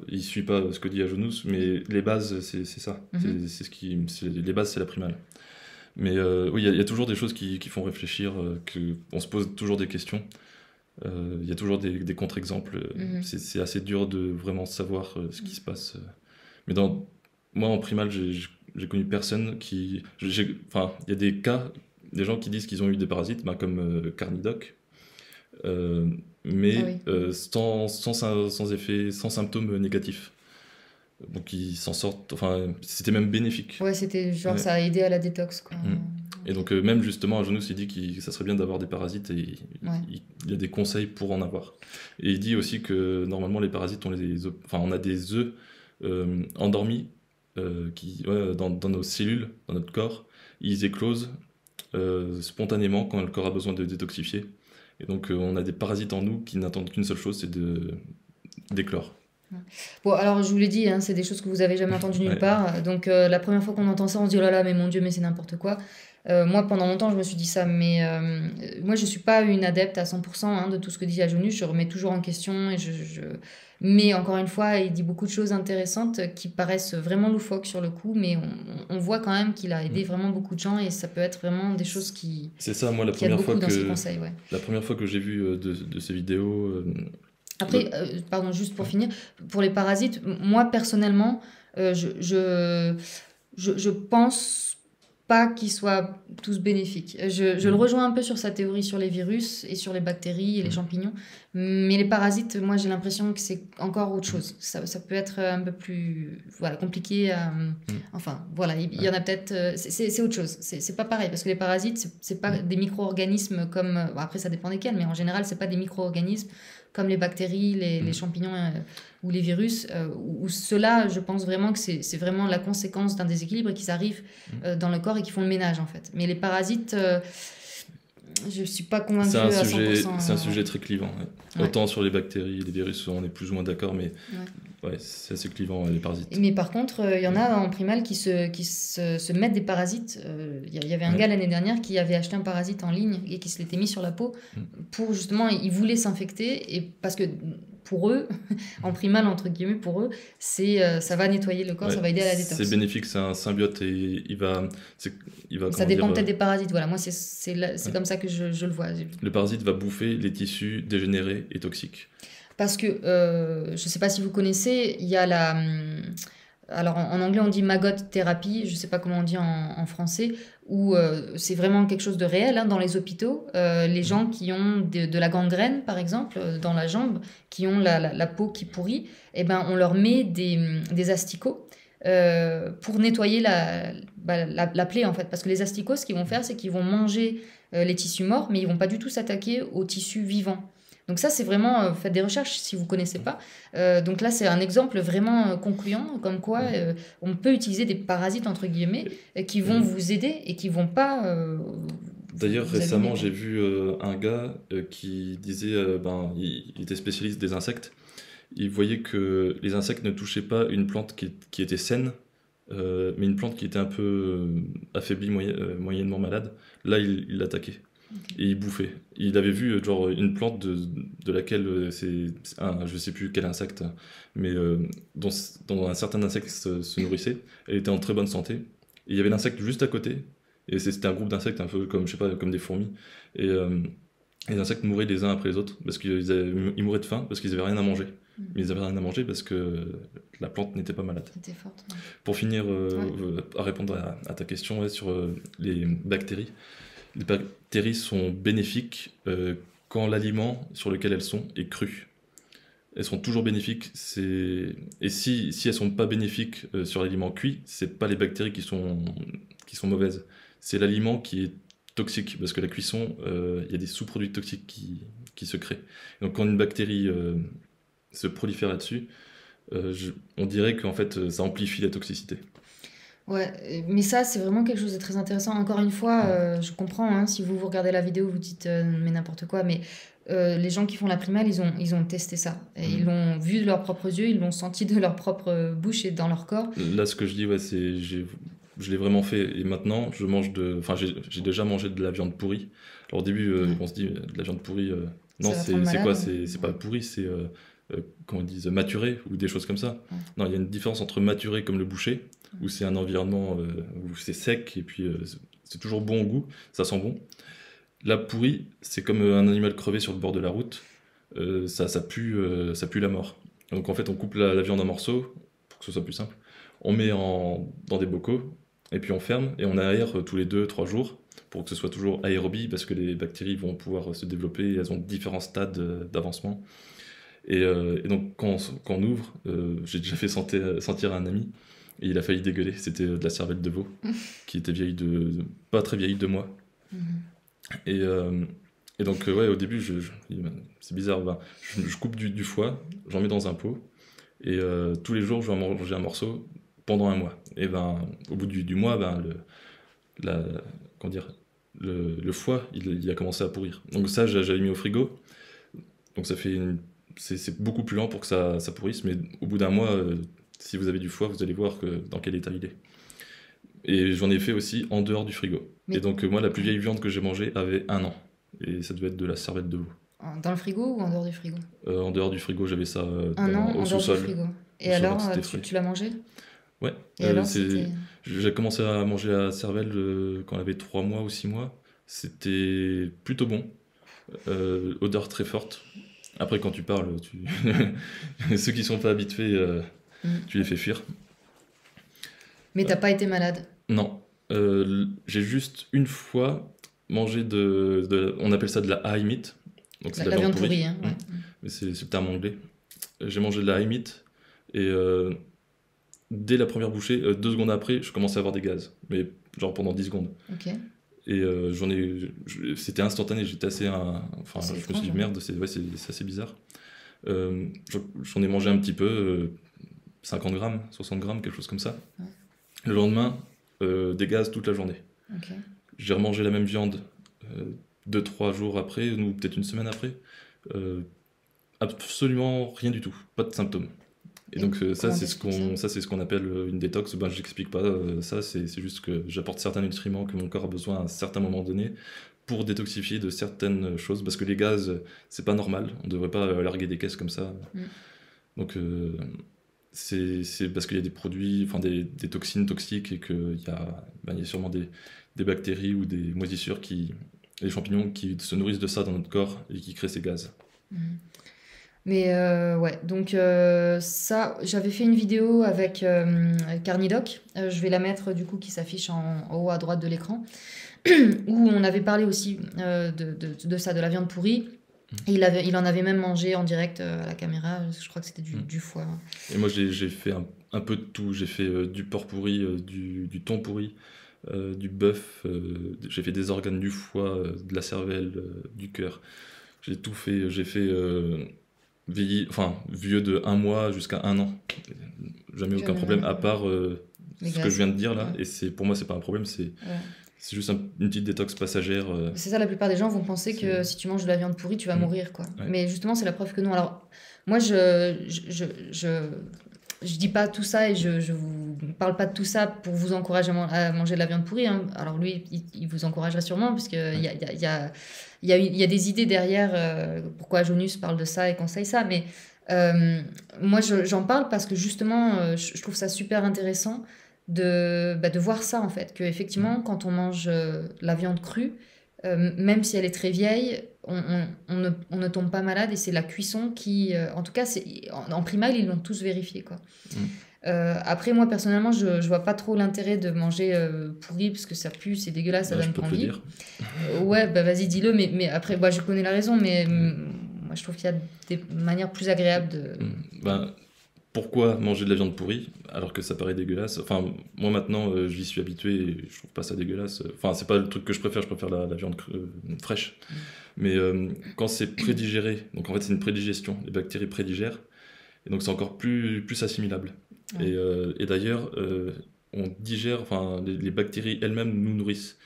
il suit pas ce que dit Ajonous, mais les bases, c'est ça. Les bases, c'est la primale. Mais oui, il y a toujours des choses qui font réfléchir, on se pose toujours des questions. Il y a toujours des contre-exemples. C'est assez dur de vraiment savoir ce qui se passe. Mais moi, en primal, j'ai connu personne qui... Enfin, il y a des cas, des gens qui disent qu'ils ont eu des parasites, comme Carnidoc, mais sans effet, sans symptômes négatifs. Donc ils s'en sortent, enfin c'était même bénéfique. Ouais, c'était genre ça a aidé à la détox, quoi. Et donc même justement Ajonous il dit que ça serait bien d'avoir des parasites et il y a des conseils pour en avoir. Et il dit aussi que normalement les parasites on a des œufs endormis dans nos cellules, dans notre corps, ils éclosent spontanément quand le corps a besoin de détoxifier. Et donc on a des parasites en nous qui n'attendent qu'une seule chose, c'est d'éclore. Bon, alors je vous l'ai dit, hein, c'est des choses que vous avez jamais entendues nulle part. Donc la première fois qu'on entend ça, on se dit oh là là, mais mon Dieu, mais c'est n'importe quoi. Moi, pendant longtemps, je me suis dit ça, mais moi, je suis pas une adepte à 100% de tout ce que dit Ajonous. Je remets toujours en question. Mais encore une fois, il dit beaucoup de choses intéressantes qui paraissent vraiment loufoques sur le coup, mais on voit quand même qu'il a aidé vraiment beaucoup de gens et ça peut être vraiment des choses qui. C'est ça, moi, la première fois que j'ai vu de ces vidéos. Après, pardon, juste pour finir, pour les parasites, moi personnellement, je pense pas qu'ils soient tous bénéfiques. Je le rejoins un peu sur sa théorie sur les virus et sur les bactéries et les champignons, mais les parasites, moi j'ai l'impression que c'est encore autre chose. Ça peut être un peu plus compliqué. Enfin, voilà, il y en a peut-être. C'est autre chose. C'est pas pareil parce que les parasites, c'est pas des micro-organismes comme. Bon, après, ça dépend desquels, mais en général, c'est pas des micro-organismes comme les bactéries, les champignons ou les virus, où ceux-là, je pense vraiment que c'est vraiment la conséquence d'un déséquilibre et qu'ils arrivent dans le corps et qui font le ménage, en fait. Mais les parasites, je ne suis pas convaincue à 100%. C'est un sujet très clivant. Ouais. Autant sur les bactéries, les virus, on est plus ou moins d'accord, mais c'est assez clivant, les parasites. Mais par contre, il y en a en primal qui se mettent des parasites. Il y avait un gars l'année dernière qui avait acheté un parasite en ligne et qui se l'était mis sur la peau pour justement, il voulait s'infecter et parce que pour eux, en primal entre guillemets, pour eux, ça va nettoyer le corps, ça va aider à la détox. C'est bénéfique, c'est un symbiote et il va ça dépend peut-être des parasites. Voilà, moi c'est comme ça que je le vois. Le parasite va bouffer les tissus dégénérés et toxiques. Parce que, je ne sais pas si vous connaissez, il y a alors en anglais on dit maggot thérapie, je ne sais pas comment on dit en français, où c'est vraiment quelque chose de réel dans les hôpitaux. Les gens qui ont de la gangrène, par exemple, dans la jambe, qui ont la peau qui pourrit, on leur met des asticots pour nettoyer la plaie, en fait. Parce que les asticots, ce qu'ils vont faire, c'est qu'ils vont manger les tissus morts, mais ils vont pas du tout s'attaquer aux tissus vivants. Donc ça, c'est vraiment, faites des recherches si vous connaissez pas. Donc là, c'est un exemple vraiment concluant, comme quoi on peut utiliser des parasites, entre guillemets, qui vont vous aider et qui vont pas D'ailleurs, vous récemment, abîmer, j'ai quoi. vu un gars qui disait, il était spécialiste des insectes. Il voyait que les insectes ne touchaient pas une plante qui était saine, mais une plante qui était un peu affaiblie, moyennement malade. Là, il l'attaquait Ok. et il bouffait. Il avait vu genre une plante de laquelle je sais plus quel insecte, mais dont un certain insecte se nourrissait. Elle était en très bonne santé. Et il y avait l'insecte juste à côté. Et c'était un groupe d'insectes un peu comme, je sais pas, comme des fourmis. Et les insectes mouraient les uns après les autres parce ils mouraient de faim parce qu'ils avaient rien à manger. Mais ils avaient rien à manger parce que la plante n'était pas malade. C'était forte. Pour finir, Ouais. à répondre à ta question sur les bactéries. Les bactéries sont bénéfiques quand l'aliment sur lequel elles sont est cru. Elles sont toujours bénéfiques. Et si elles sont pas bénéfiques sur l'aliment cuit, c'est pas les bactéries qui sont mauvaises. C'est l'aliment qui est toxique. Parce que la cuisson, il y a des sous-produits toxiques qui se créent. Donc quand une bactérie se prolifère là-dessus, on dirait qu'en fait ça amplifie la toxicité. Ouais, mais ça, c'est vraiment quelque chose de très intéressant. Encore une fois, je comprends, hein, si vous regardez la vidéo, vous dites mais n'importe quoi, mais les gens qui font la primaire, ils ont testé ça. Et ils Mhm. l'ont vu de leurs propres yeux, ils l'ont senti de leur propre bouche et dans leur corps. Là, ce que je dis, ouais, je l'ai vraiment fait. Et maintenant, enfin, j'ai déjà mangé de la viande pourrie. Alors, au début, Ouais. on se dit, de la viande pourrie, non, Ça va te rendre c'est quoi? malade. C'est pas pourri, comment ils disent, maturé ou des choses comme ça. Ouais. Non, il y a une différence entre maturé comme le boucher, où c'est un environnement où c'est sec et puis c'est toujours bon au goût, ça sent bon. La pourrie, c'est comme un animal crevé sur le bord de la route. Ça pue la mort. Donc en fait, on coupe la viande en morceaux pour que ce soit plus simple. On met dans des bocaux et puis on ferme et on aère tous les 2, 3 jours pour que ce soit toujours aérobie parce que les bactéries vont pouvoir se développer. Elles ont différents stades d'avancement. Et donc quand on ouvre, j'ai déjà fait sentir à un ami et il a failli dégueuler. C'était de la cervelle de veau qui était vieille pas très vieille, 2 mois. Mhm. Et, euh, et donc, ouais, au début, je dis, c'est bizarre, je coupe du foie, j'en mets dans un pot, et tous les jours, je vais en manger un morceau pendant un mois. Et au bout du mois, la, comment dire, le foie, il a commencé à pourrir. Donc ça, j'avais mis au frigo, donc c'est beaucoup plus lent pour que ça pourrisse, mais au bout d'un mois, si vous avez du foie, vous allez voir dans quel état il est. Et j'en ai fait aussi en dehors du frigo. Et Mais donc, moi, la plus vieille viande que j'ai mangée avait 1 an. Et ça devait être de la cervelle de veau. dans le frigo ou en dehors du frigo? En dehors du frigo, j'avais ça Un an au en dehors du sous-sol. frigo. Et Je savais que alors, c'était tu, frais. tu l'as mangé? Ouais, Et alors, c'était... j'ai commencé à manger la cervelle quand elle avait 3 mois ou 6 mois. C'était plutôt bon. Odeur très forte. Après, quand tu parles, ceux qui sont pas habitués, Mm. tu les fais fuir. Mais Euh, t'as pas été malade. non. J'ai juste une fois mangé on appelle ça de la high meat. Donc c'est de la La viande viande pourrie. pourrie, hein, ouais. Mais c'est le terme anglais. J'ai mangé de la high meat et dès la première bouchée, 2 secondes après, je commençais à avoir des gaz. Mais genre pendant 10 secondes. Ok. Et c'était instantané, j'étais enfin, C'est je me suis étrange, dit hein. merde, c'est assez bizarre. J'en ai mangé un petit peu, 50 grammes, 60 grammes, quelque chose comme ça. Ouais. Le lendemain, des gaz toute la journée. Ok. J'ai remangé la même viande 2, 3 jours après, ou peut-être une semaine après. Euh, Absolument rien du tout, pas de symptômes. Et Et donc comment t'expliques ça? ça c'est ce qu'on appelle une détox. Ben, j'explique pas ça, c'est juste que j'apporte certains nutriments que mon corps a besoin à un certain moment donné pour détoxifier de certaines choses. Parce que les gaz, c'est pas normal, on devrait pas larguer des caisses comme ça. Mm. Donc c'est parce qu'il y a des produits, enfin des toxines toxiques et il y a sûrement des bactéries ou des moisissures des champignons qui se nourrissent de ça dans notre corps et qui créent ces gaz. Mm. Mais ouais, donc ça, j'avais fait une vidéo avec Carnidoc. Je vais la mettre du coup qui s'affiche en haut à droite de l'écran, où on avait parlé aussi de ça, de la viande pourrie. Et il en avait même mangé en direct à la caméra. Je crois que c'était du foie. Et moi j'ai fait un peu de tout. J'ai fait du porc pourri, du thon pourri, du bœuf, j'ai fait des organes du foie, de la cervelle, du cœur. J'ai tout fait. J'ai fait vieux de 1 mois jusqu'à 1 an. Jamais aucun problème, à part Les ce que je graisses. viens de dire là. Ouais. Et pour moi, c'est pas un problème, Ouais. c'est juste une petite détox passagère. C'est ça, la plupart des gens vont penser que C'est- si tu manges de la viande pourrie, tu vas Mm. mourir, quoi. Ouais. Mais justement, c'est la preuve que non. Alors, moi, je dis pas tout ça et je vous parle pas de tout ça pour vous encourager à manger de la viande pourrie, hein. Alors lui, il vous encouragerait sûrement, parce qu'il y a des idées derrière pourquoi Jonas parle de ça et conseille ça. Mais moi, j'en parle parce que justement, je trouve ça super intéressant de voir ça, en fait. Que effectivement, quand on mange la viande crue, même si elle est très vieille, on ne tombe pas malade, et c'est la cuisson qui... en tout cas, en primal, ils l'ont tous vérifié, quoi. Mm. Après, moi, personnellement, je vois pas trop l'intérêt de manger pourri, parce que ça pue, c'est dégueulasse, ça Là, je donne peux pas te le envie. dire. Ouais, bah vas-y, dis-le, mais après, bah, je connais la raison, mais moi, je trouve qu'il y a des manières plus agréables de... Ben, pourquoi manger de la viande pourrie alors que ça paraît dégueulasse? Enfin, moi maintenant, j'y suis habitué et je trouve pas ça dégueulasse. Enfin, c'est pas le truc que je préfère la viande fraîche. Mais quand c'est prédigéré, donc en fait c'est une prédigestion, les bactéries prédigèrent, et donc c'est encore plus assimilable. Ouais. Et d'ailleurs, on digère, enfin les bactéries elles-mêmes nous nourrissent.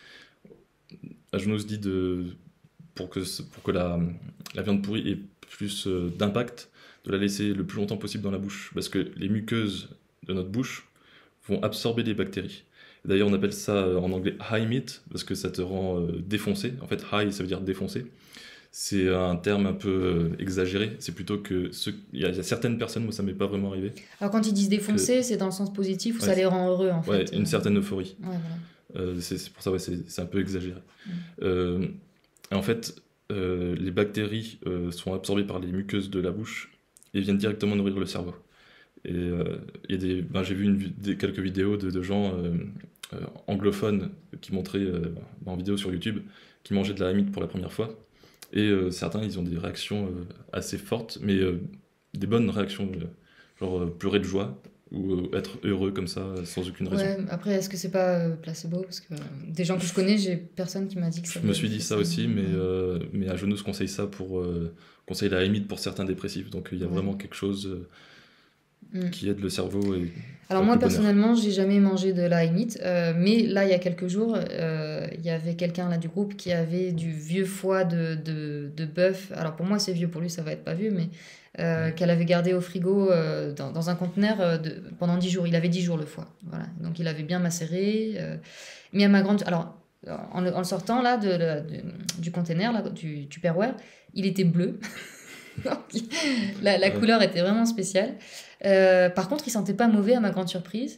Ajonos dit pour que la viande pourrie ait plus d'impact, de la laisser le plus longtemps possible dans la bouche, parce que les muqueuses de notre bouche vont absorber les bactéries. D'ailleurs, on appelle ça en anglais high meat, parce que ça te rend défoncé. En fait, high, ça veut dire défoncé. C'est un terme un peu exagéré. C'est plutôt que il y a certaines personnes, moi ça m'est pas vraiment arrivé. Alors, quand ils disent défoncer, c'est dans le sens positif, où Ouais, ça les rend heureux, en Ouais, fait. une certaine euphorie. Ouais, voilà. C'est pour ça, ouais, c'est un peu exagéré. Et en fait, les bactéries sont absorbées par les muqueuses de la bouche et viennent directement nourrir le cerveau. Et j'ai vu quelques vidéos de gens anglophones qui montraient en vidéo sur YouTube, qui mangeaient de la hamite pour la première fois. Et certains, ils ont des réactions assez fortes, mais des bonnes réactions, genre pleurer de joie ou être heureux comme ça, sans aucune raison. Ouais, après, est-ce que c'est pas placebo? Parce que des gens que je connais, j'ai personne qui m'a dit que ça... Je me suis dit ça aussi, Ouais. mais Agenos conseille ça conseille la hamite pour certains dépressifs. Donc il y a Ouais. vraiment quelque chose qui aide le cerveau. Alors moi, personnellement, j'ai jamais mangé de la hamite, mais là, il y a quelques jours, il y avait quelqu'un là du groupe qui avait du vieux foie de bœuf. Alors pour moi, c'est vieux, pour lui, ça va être pas vieux, mais qu'elle avait gardé au frigo dans un conteneur pendant 10 jours. Il avait 10 jours le foie. Voilà. Donc il avait bien macéré. Mais à ma grande... Alors, en le sortant là du conteneur, là, du Tupperware, il était bleu. La couleur était vraiment spéciale. Par contre, il sentait pas mauvais, à ma grande surprise.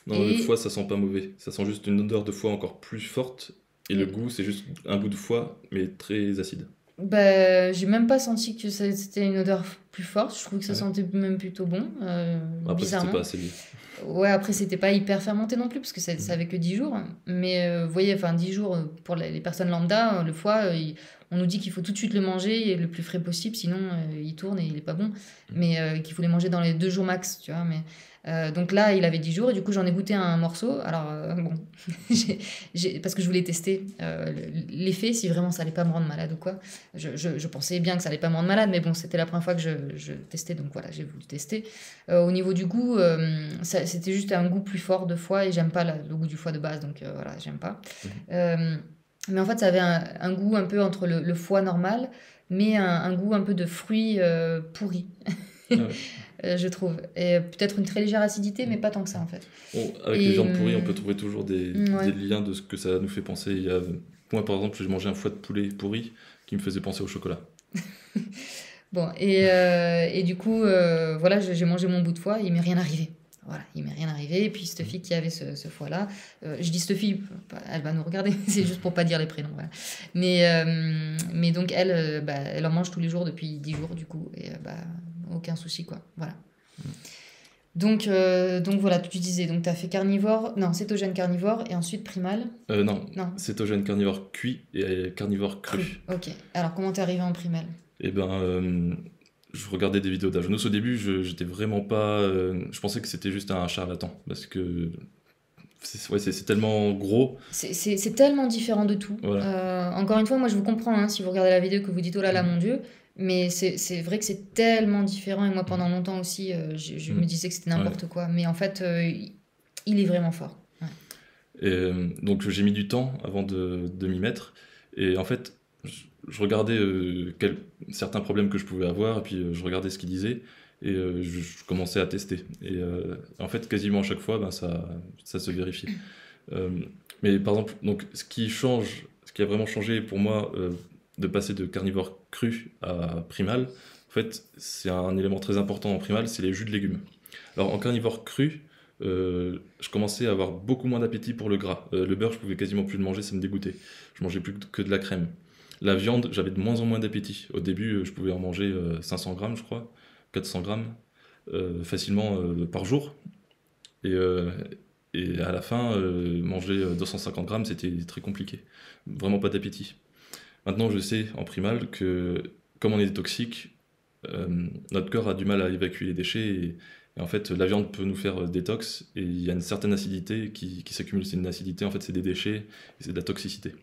Non, le foie, ça sent pas mauvais. Ça sent juste une odeur de foie encore plus forte. Et le goût, c'est juste un goût de foie, mais très acide. Bah, j'ai même pas senti que c'était une odeur plus forte. Je trouvais que ça sentait même plutôt bon. Après, bizarrement. c'était pas assez bien. Ouais, après, c'était pas hyper fermenté non plus, parce que ça avait que 10 jours. Mais vous voyez, enfin, 10 jours, pour les personnes lambda, le foie, on nous dit qu'il faut tout de suite le manger le plus frais possible, sinon il tourne et il est pas bon. Mais qu'il faut les manger dans les 2 jours max, tu vois. Donc là, il avait 10 jours, et du coup, j'en ai goûté un morceau. Alors, bon, parce que je voulais tester l'effet, si vraiment ça allait pas me rendre malade ou quoi. Je pensais bien que ça allait pas me rendre malade, mais bon, c'était la première fois que je testais, donc voilà, j'ai voulu tester. Au niveau du goût, c'était juste un goût plus fort de foie, et j'aime pas le goût du foie de base, donc voilà, j'aime pas. Mais en fait, ça avait un goût un peu entre le foie normal, mais un goût un peu de fruits pourris. Ah ouais. Je trouve. Et peut-être une très légère acidité, mais pas tant que ça en fait. Bon, avec les viandes pourries, on peut trouver toujours des liens de ce que ça nous fait penser. Moi, par exemple, j'ai mangé un foie de poulet pourri qui me faisait penser au chocolat. Bon, et du coup, voilà, j'ai mangé mon bout de foie, il m'est rien arrivé. Voilà, il m'est rien arrivé. Et puis cette fille qui avait ce foie-là, je dis cette fille, elle va nous regarder, c'est juste pour pas dire les prénoms. Voilà. Mais donc elle en mange tous les jours depuis 10 jours du coup, et aucun souci quoi. Voilà. Donc voilà, tu disais, donc tu as fait carnivore, non, cétogène carnivore, et ensuite primal. Non, cétogène carnivore cuit et carnivore cru. Ok, alors comment t'es arrivé en primal? Eh ben, je regardais des vidéos d'Agenos. Au début, j'étais vraiment pas. Je pensais que c'était juste un charlatan. Parce que c'est tellement gros. C'est tellement différent de tout. Voilà. Encore une fois, moi je vous comprends, hein, si vous regardez la vidéo que vous dites oh là là Mm. mon Dieu, mais c'est vrai que c'est tellement différent et moi pendant Mm. longtemps aussi je Mm. me disais que c'était Ouais. n'importe quoi, mais en fait il est vraiment fort. Ouais. Et donc j'ai mis du temps avant de m'y mettre. Et en fait, je regardais certains problèmes que je pouvais avoir, et puis je regardais ce qu'il disait, et je commençais à tester. Et en fait, quasiment à chaque fois, ben, ça se vérifie. Euh, mais par exemple, donc, ce qui a vraiment changé pour moi de passer de carnivore cru à primal, en fait, c'est un élément très important en primal, c'est les jus de légumes. Alors en carnivore cru, je commençais à avoir beaucoup moins d'appétit pour le gras. Le beurre, je pouvais quasiment plus le manger, ça me dégoûtait. Je mangeais plus que de la crème. La viande, j'avais de moins en moins d'appétit. Au début, je pouvais en manger 500 grammes, je crois, 400 grammes, facilement par jour. Et, euh, et à la fin, manger 250 grammes, c'était très compliqué. Vraiment pas d'appétit. Maintenant, je sais en primal que comme on est toxique, notre corps a du mal à évacuer les déchets et en fait, la viande peut nous faire détox et il y a une certaine acidité qui s'accumule. C'est une acidité, en fait, c'est des déchets et c'est de la toxicité.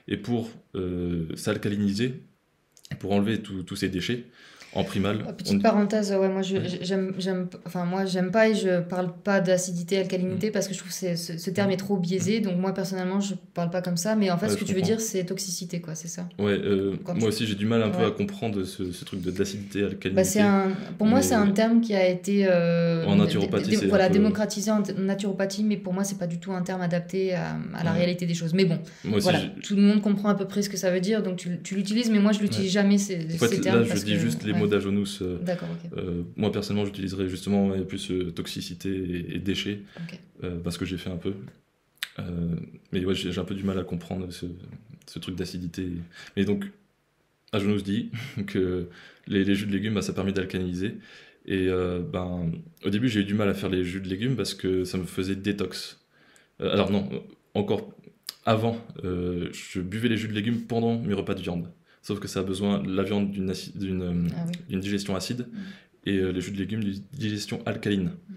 Et pour s'alcaliniser, pour enlever tous ces déchets, en primal, Petite parenthèse, ouais, moi Ouais. j'aime pas et je parle pas d'acidité, alcalinité Mm. parce que je trouve que ce terme est trop biaisé. Donc moi personnellement je parle pas comme ça, mais en fait Ouais, ce que je tu veux comprends. dire c'est toxicité quoi, c'est ça. Ouais, Quand moi tu... aussi j'ai du mal un peu à Ouais. comprendre ce truc de d'acidité, Bah, c'est alcalinité, un, pour moi, c'est mais un terme qui a été en naturopathie c'est un voilà, peu... démocratisé en naturopathie, mais pour moi, c'est pas du tout un terme adapté à la Ouais. réalité des choses. Mais bon, Moi aussi, voilà, tout le monde comprend à peu près ce que ça veut dire, donc tu l'utilises, mais moi, je ouais. l'utilise jamais En fait, ces là termes je parce que. dis juste les Ouais, mots d'Ajonous. d'accord, ok. Moi personnellement j'utiliserais justement ouais, plus toxicité et déchets, Ok. parce que j'ai fait un peu. Euh, mais ouais, j'ai un peu du mal à comprendre ce truc d'acidité. Mais donc, Ajonous dit que les jus de légumes, bah, ça permet d'alcaliniser. Et ben, au début, j'ai eu du mal à faire les jus de légumes parce que ça me faisait détox. Alors non, encore avant, je buvais les jus de légumes pendant mes repas de viande. Sauf que ça a besoin, la viande, Ah oui. d'une digestion acide Mm. et les jus de légumes d'une digestion alcaline. Mm.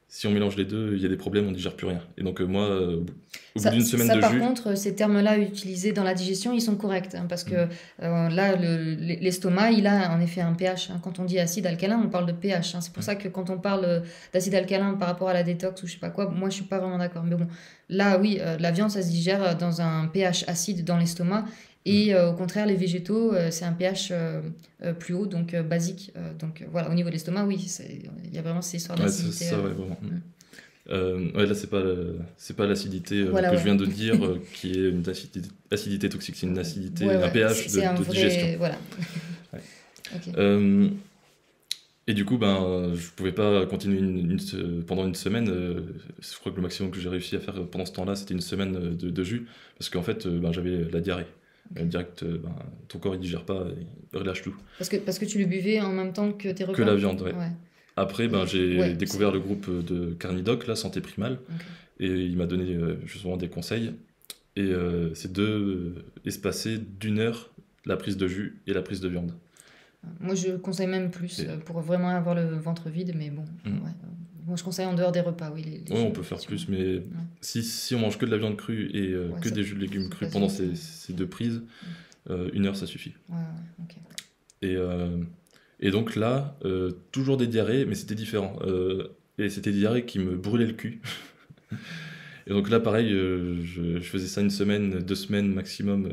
Si on mélange les deux, il y a des problèmes, on digère plus rien. Et donc moi, au bout Ça, d'une semaine ça, de par jus, contre, ces termes-là utilisés dans la digestion, ils sont corrects, hein, parce que mm, là, l'estomac, il a en effet un pH, hein. Quand on dit acide alcalin, on parle de pH, hein. C'est pour mm, ça que quand on parle d'acide alcalin par rapport à la détox ou je sais pas quoi, moi, je suis pas vraiment d'accord. Mais bon, là, oui, la viande, ça se digère dans un pH acide dans l'estomac. mm. Et au contraire, les végétaux, c'est un pH plus haut, donc basique. Donc voilà, au niveau de l'estomac, oui, il y a vraiment ces histoires Ouais, c'est d'acidité. ça, ouais, vraiment. Mm. Ouais, là, c'est pas l'acidité Voilà, que je ouais. viens de dire qui est une acidité toxique, c'est une acidité, Ouais, un ouais, pH c'est un de digestion. vrai. Voilà. Ouais. Ok. Euh, et du coup, ben, je pouvais pas continuer pendant une semaine. Je crois que le maximum que j'ai réussi à faire pendant ce temps-là, c'était une semaine de jus, parce qu'en fait, ben, j'avais la diarrhée. Direct, ben, ton corps il digère pas, il relâche tout. Parce que tu le buvais en même temps que tes Que repas? la viande, ouais. Ouais. Après, ben, j'ai Ouais, découvert le groupe de Carnidoc, là, Santé Primale, ok. et il m'a donné justement des conseils. Et c'est espacer d'une heure la prise de jus et la prise de viande. Moi, je conseille même plus Et, pour vraiment avoir le ventre vide, mais bon, mm. ouais. Moi, je conseille en dehors des repas, oui, les Ouais, jus, on peut faire effectivement. plus, mais Ouais, si on mange que de la viande crue et ouais, que des jus de légumes ça crus passe pendant vite. ces deux prises, une heure ça suffit. Ouais, ouais, ok. Et, euh, et donc là, toujours des diarrhées, mais c'était différent. Et c'était des diarrhées qui me brûlaient le cul. Et donc là, pareil, je faisais ça une semaine, 2 semaines maximum,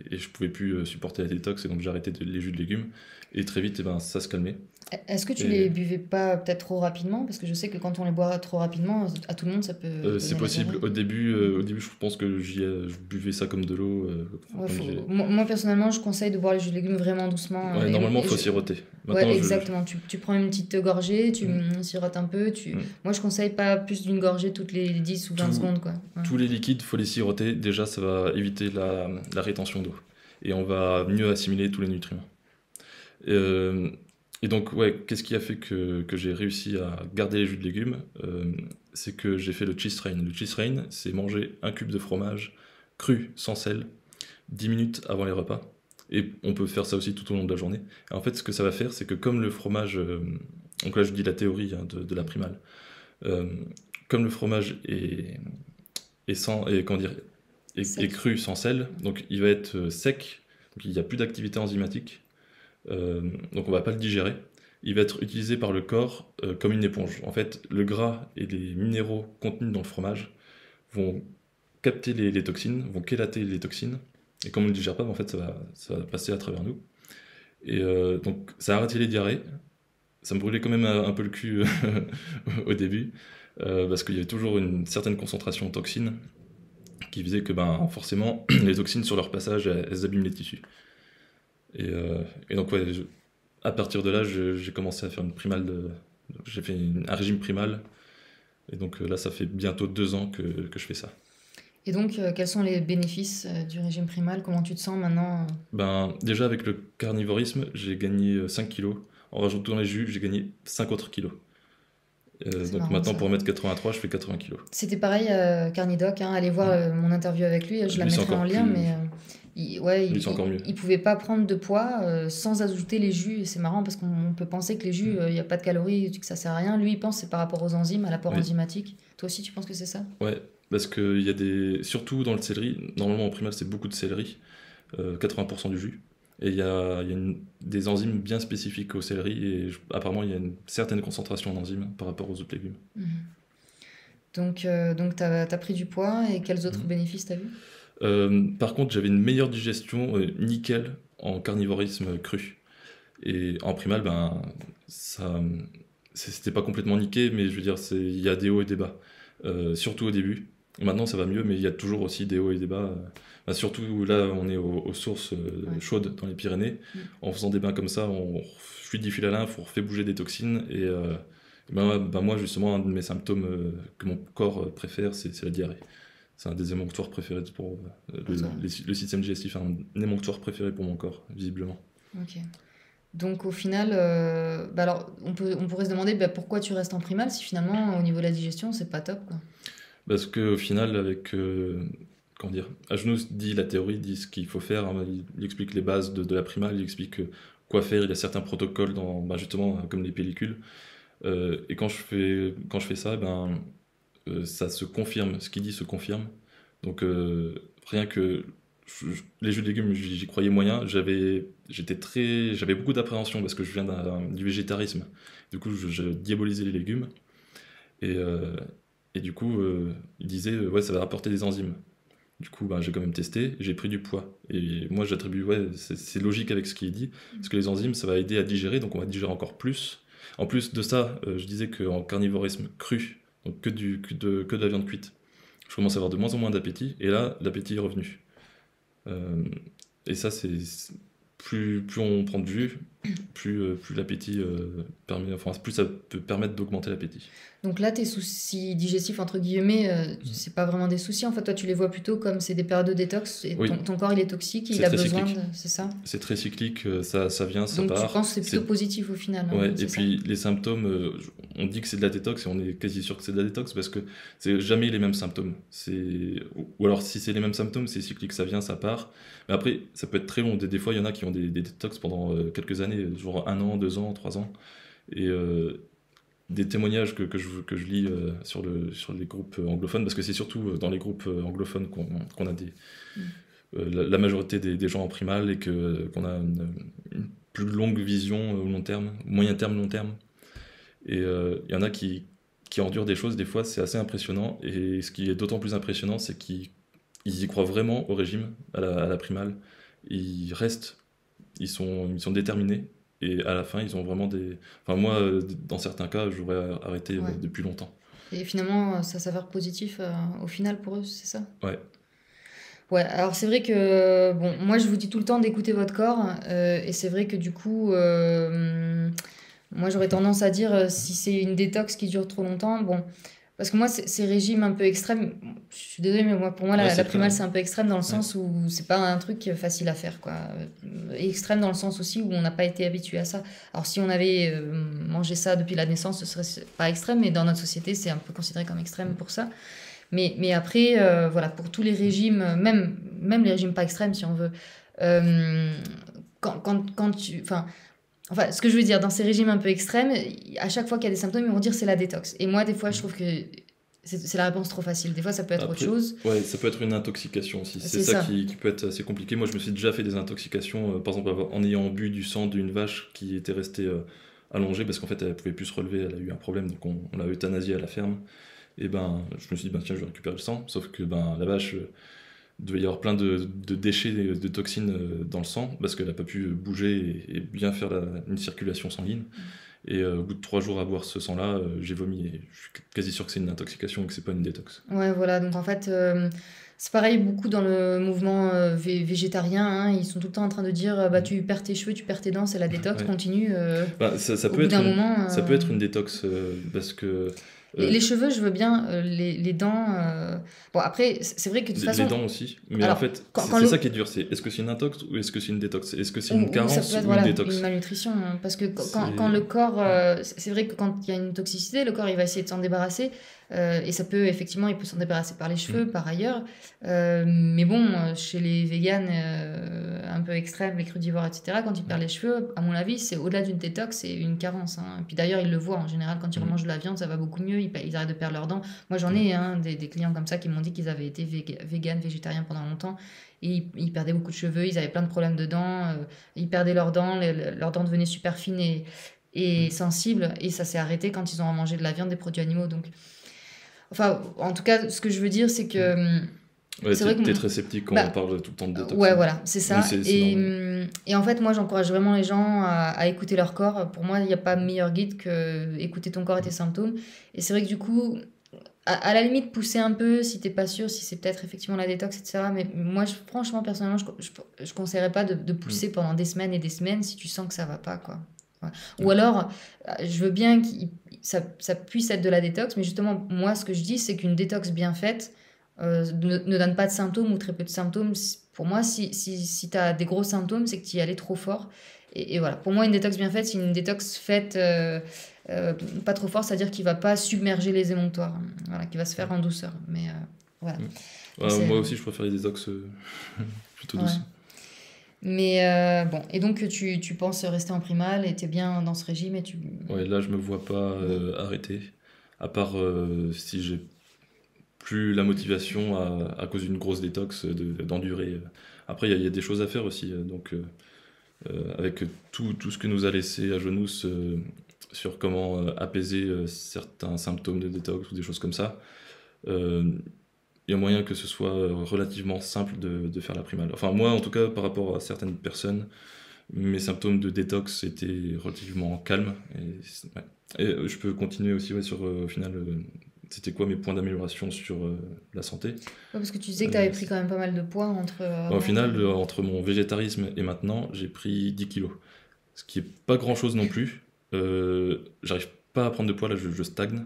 et je pouvais plus supporter la détox, et donc j'ai arrêté les jus de légumes. Et très vite, eh ben, ça se calmait. Est-ce que tu Et les buvais pas peut-être trop rapidement? Parce que je sais que quand on les boit trop rapidement, à tout le monde, ça peut c'est donner la possible. diarrhée. Au début, je pense que je buvais ça comme de l'eau. Ouais, Comme j'ai... moi, personnellement, je conseille de boire les jus de légumes vraiment doucement. Ouais, normalement, il Et faut siroter. ouais, Maintenant, exactement. Tu prends une petite gorgée, tu Mm, sirotes un peu. mm. Moi, je conseille pas plus d'une gorgée toutes les 10 ou 20 Tout- secondes, quoi. Ouais. tous les liquides, faut les siroter. Déjà, ça va éviter la rétention d'eau. Et on va mieux assimiler tous les nutriments. Euh, et donc, ouais, qu'est-ce qui a fait que j'ai réussi à garder les jus de légumes? C'est que j'ai fait le cheese train. Le cheese train, c'est manger un cube de fromage cru, sans sel, 10 minutes avant les repas. Et on peut faire ça aussi tout au long de la journée. Et en fait, ce que ça va faire, c'est que comme le fromage, donc là je dis la théorie hein, de la primale, euh, comme le fromage comment dire, est cru sans sel, donc il va être sec, donc il n'y a plus d'activité enzymatique, donc on ne va pas le digérer. Il va être utilisé par le corps comme une éponge. En fait, le gras et les minéraux contenus dans le fromage vont capter les toxines, vont chélater les toxines, et comme on ne le digère pas, en fait, ça va passer à travers nous. Et donc ça a arrêté les diarrhées. Ça me brûlait quand même un peu le cul au début, parce qu'il y avait toujours une certaine concentration de toxines qui faisait que forcément les toxines sur leur passage elles abîment les tissus. Et donc ouais, à partir de là j'ai commencé à faire une primale j'ai fait un régime primal, et donc là ça fait bientôt 2 ans que je fais ça. Et donc, quels sont les bénéfices du régime primal? Comment tu te sens maintenant? Déjà avec le carnivorisme j'ai gagné 5 kilos. En rajoutant les jus j'ai gagné 5 autres kilos. Donc marrant, maintenant ça. pour 1m83 je fais 80 kilos. C'était pareil, Carnidoc, hein, allez voir mon interview avec lui, je la Lui, c'est mettrai en encore lien, plus- mais Lui, c'est encore mieux. il pouvait pas prendre de poids sans ajouter les jus, et c'est marrant parce qu'on peut penser que les jus, il n'y a pas de calories, que ça sert à rien. Lui, il pense que c'est par rapport aux enzymes, à l'apport Oui. enzymatique. Toi aussi, tu penses que c'est ça? Ouais, parce qu'il y a surtout dans le céleri, normalement en primal c'est beaucoup de céleri, 80% du jus. Et il y a des enzymes bien spécifiques au céleri, et apparemment il y a une certaine concentration d'enzymes par rapport aux autres légumes. Mhm. Donc, tu as pris du poids, et quels autres bénéfices tu as vu? Par contre, j'avais une meilleure digestion, nickel, en carnivorisme cru. Et en primal, c'était pas complètement niqué, mais je veux dire, il y a des hauts et des bas. Surtout au début. Maintenant, ça va mieux, mais il y a toujours aussi des hauts et des bas. Surtout là, on est aux sources chaudes dans les Pyrénées. En faisant des bains comme ça, on fluidifie la lymphe, on refait bouger des toxines. Et moi, justement, un de mes symptômes que mon corps préfère, c'est la diarrhée. C'est un des émonctoires préférés pour le système digestif, un émonctoire préféré pour mon corps, visiblement. Ok. Donc au final, alors on pourrait se demander pourquoi tu restes en primal si finalement au niveau de la digestion c'est pas top, quoi. Parce qu'au final, avec. Comment dire, Agenous dit la théorie, dit ce qu'il faut faire, hein, il explique les bases de la primale, il explique quoi faire, il y a certains protocoles, justement, comme les pellicules. Et quand je fais ça, ça se confirme, ce qu'il dit se confirme. Donc rien que les jus de légumes, j'y croyais moyen. J'avais beaucoup d'appréhension parce que je viens du végétarisme. Du coup, je diabolisais les légumes. Et du coup, il disait ouais, ça va apporter des enzymes. Du coup, j'ai quand même testé, j'ai pris du poids. Et moi, j'attribue, ouais, c'est logique avec ce qu'il dit, parce que les enzymes, ça va aider à digérer, donc on va digérer encore plus. En plus de ça, je disais qu'en carnivorisme cru, donc que de la viande cuite, je commence à avoir de moins en moins d'appétit, et là, l'appétit est revenu. Et ça, plus on prend de jus, plus l'appétit plus ça peut permettre d'augmenter l'appétit. Donc là, tes soucis digestifs, entre guillemets, c'est pas vraiment des soucis. En fait, toi, tu les vois plutôt comme c'est des périodes de détox. Et oui. ton corps, il est toxique, il a besoin de... C'est ça? C'est très cyclique, ça vient, ça donc part. Donc tu penses que c'est plutôt positif au final, hein, ouais, et puis les symptômes, on dit que c'est de la détox et on est quasi sûr que c'est de la détox parce que c'est jamais les mêmes symptômes. Ou alors si c'est les mêmes symptômes, c'est cyclique, ça vient, ça part. Mais après, ça peut être très long. Des fois, il y en a qui ont des détox pendant quelques années, genre 1 an, 2 ans, 3 ans. Et des témoignages que je lis sur les groupes anglophones, parce que c'est surtout dans les groupes anglophones qu'on a la majorité des gens en primal et qu'on a une plus longue vision au long terme, moyen terme, long terme. Et il y en a qui endurent des choses, des fois c'est assez impressionnant. Et ce qui est d'autant plus impressionnant, c'est qu'ils y croient vraiment au régime, à la primale. Ils restent, ils sont déterminés. Et à la fin, ils ont vraiment des... Enfin, moi, dans certains cas, j'aurais arrêté depuis longtemps. Et finalement, ça s'avère positif au final pour eux, c'est ça? Ouais. Ouais, alors c'est vrai que... Bon, moi, je vous dis tout le temps d'écouter votre corps. Et c'est vrai que du coup... moi, j'aurais tendance à dire, si c'est une détox qui dure trop longtemps, bon... Parce que moi, ces régimes un peu extrêmes, je suis désolée, mais pour moi, la primale, c'est un peu extrême dans le sens où c'est pas un truc facile à faire, quoi. Et extrême dans le sens aussi où on n'a pas été habitué à ça. Alors, si on avait mangé ça depuis la naissance, ce serait pas extrême, mais dans notre société, c'est un peu considéré comme extrême pour ça. Mais après, voilà, pour tous les régimes, même les régimes pas extrêmes, si on veut, euh, quand tu... Enfin, ce que je veux dire, dans ces régimes un peu extrêmes, à chaque fois qu'il y a des symptômes, ils vont dire c'est la détox. Et moi, des fois, je trouve que c'est la réponse trop facile. Des fois, ça peut être autre Après, chose. ouais, ça peut être une intoxication aussi. C'est C'est ça ça. qui peut être assez compliqué. Moi, je me suis déjà fait des intoxications, par exemple, en ayant bu du sang d'une vache qui était restée allongée parce qu'en fait, elle pouvait plus se relever, elle a eu un problème, donc on l'a euthanasiée à la ferme. Et ben, je me suis dit, ben, tiens, je vais récupérer le sang. Sauf que ben, la vache devait y avoir plein de déchets, de toxines dans le sang parce qu'elle n'a pas pu bouger et bien faire une circulation sanguine. Et au bout de 3 jours à boire ce sang-là, j'ai vomi et je suis quasi sûr que c'est une intoxication et que c'est pas une détox. Ouais, voilà. Donc, en fait, c'est pareil beaucoup dans le mouvement végétarien, hein. Ils sont tout le temps en train de dire bah, tu perds tes cheveux, tu perds tes dents, c'est la détox, Ouais. continue. Bah, ça Au peut bout être d'un moment. ça peut être une détox parce que Les euh, cheveux, je veux bien. Les dents. Bon, après, c'est vrai que de toute les façon. dents aussi. Mais en Alors, fait, quand, c'est quand c'est le, ça qui est dur. C'est est-ce que c'est une intox ou est-ce que c'est une détox? Est-ce que c'est une ou ça peut carence être ou une voilà, une détox? malnutrition, hein, parce que quand le C'est corps, ouais. c'est vrai que quand il y a une toxicité, le corps il va essayer de s'en débarrasser, et ça peut effectivement, il peut s'en débarrasser par les cheveux, Mm. par ailleurs. Mais bon, chez les véganes un peu extrêmes, les crudivores, etc., quand ils perdent les cheveux, à mon avis, c'est au-delà d'une détox, c'est une carence, hein. Et puis d'ailleurs, ils le voient en général quand ils Mm. remangent de la viande, ça va beaucoup mieux, ils arrêtent de perdre leurs dents. Moi, j'en Ouais. ai hein, des clients comme ça qui m'ont dit qu'ils avaient été véganes, végétariens pendant longtemps. Et ils perdaient beaucoup de cheveux, ils avaient plein de problèmes de dents, ils perdaient leurs dents, leurs dents devenaient super fines et Mm. sensibles, et ça s'est arrêté quand ils ont mangé de la viande, des produits animaux. Donc, enfin, en tout cas, ce que je veux dire, c'est Mm. que Ouais, c'est vrai que t'es très sceptique quand on bah, parle tout le temps de détox. ouais, voilà, c'est Mais ça. c'est normal. Et en fait, moi, j'encourage vraiment les gens à écouter leur corps. Pour moi, il n'y a pas meilleur guide que écouter ton corps et tes Mm. symptômes. Et c'est vrai que du coup, à la limite, pousser un peu si t'es pas sûr, si c'est peut-être effectivement la détox, etc. Mais moi, franchement, personnellement, je conseillerais pas de Mm. pousser pendant des semaines et des semaines si tu sens que ça va pas, quoi. Ouais. Ou Ouais. alors, je veux bien que ça puisse être de la détox, mais justement, moi, ce que je dis, c'est qu'une détox bien faite ne donne pas de symptômes ou très peu de symptômes. Pour moi, si tu as des gros symptômes, c'est que tu y allais trop fort. Et voilà, pour moi, une détox bien faite, c'est une détox faite euh, pas trop fort, c'est-à-dire qu'il va pas submerger les émonctoires, hein. Voilà, qui va se faire en douceur. Mais voilà. Mm. Mais c'est, Moi aussi, je préfère les détox plutôt ouais. douces. Mais bon, et donc tu penses rester en primal et t'es bien dans ce régime et tu. Ouais, là, je me vois pas Ouais. arrêter. À part si j'ai plus la motivation à cause d'une grosse détox d'endurer. Après, il y a des choses à faire aussi. Donc, avec tout ce que nous a laissé à genoux sur comment apaiser certains symptômes de détox ou des choses comme ça, euh, il y a moyen que ce soit relativement simple de faire la primale. Enfin, moi, en tout cas, par rapport à certaines personnes, mes symptômes de détox étaient relativement calmes. Ouais. Et je peux continuer aussi ouais, sur, au final, c'était quoi mes points d'amélioration sur la santé. Ouais, parce que tu disais que t'avais pris quand même pas mal de poids entre Au avant final, entre mon végétarisme et maintenant, j'ai pris 10 kilos. Ce qui est pas grand-chose non plus. J'arrive pas à prendre de poids, là, je stagne.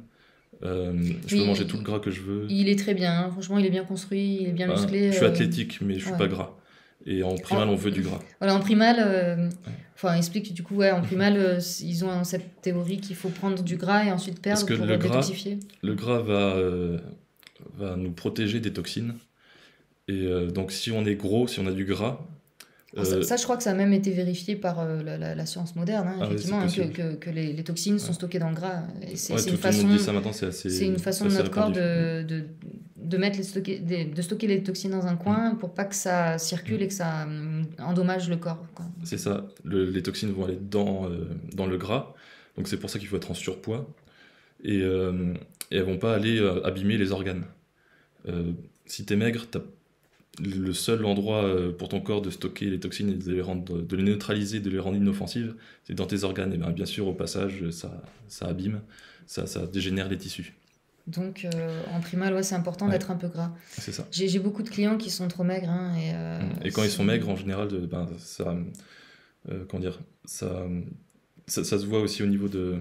Je Mais peux manger tout le gras que je veux. il est très bien, hein. Franchement, il est bien construit, il est bien Ben, musclé. je suis athlétique, mais je suis Ouais. pas gras. Et en primal, En, on veut du gras. voilà, en primal, Ouais. enfin, explique du coup, ouais, en primal, ils ont cette théorie qu'il faut prendre du gras et ensuite Parce perdre que pour détoxifier. le gras va nous protéger des toxines. Et donc, si on est gros, si on a du gras, Alors ça, euh, ça, je crois que ça a même été vérifié par la science moderne, hein, ah ouais, c'est effectivement, hein, possible. que les toxines sont Ouais. stockées dans le gras. Et Ouais, c'est une tout le monde dit façon, ça maintenant, c'est une c'est façon de assez notre corps répandu. de mettre de stocker les toxines dans un coin pour pas que ça circule et que ça endommage le corps, quoi. C'est ça, les toxines vont aller dans le gras, donc c'est pour ça qu'il faut être en surpoids, et, euh, et elles vont pas aller abîmer les organes. Euh, Si t'es maigre, le seul endroit pour ton corps de stocker les toxines et de les neutraliser, de les rendre inoffensives, c'est dans tes organes. Et bien sûr, au passage, ça abîme, ça dégénère les tissus. Donc, en primal, ouais, c'est important Ouais, d'être un peu gras. c'est ça. J'ai beaucoup de clients qui sont trop maigres, hein, Et quand ils sont maigres, en général, comment dire, ça se voit aussi au niveau de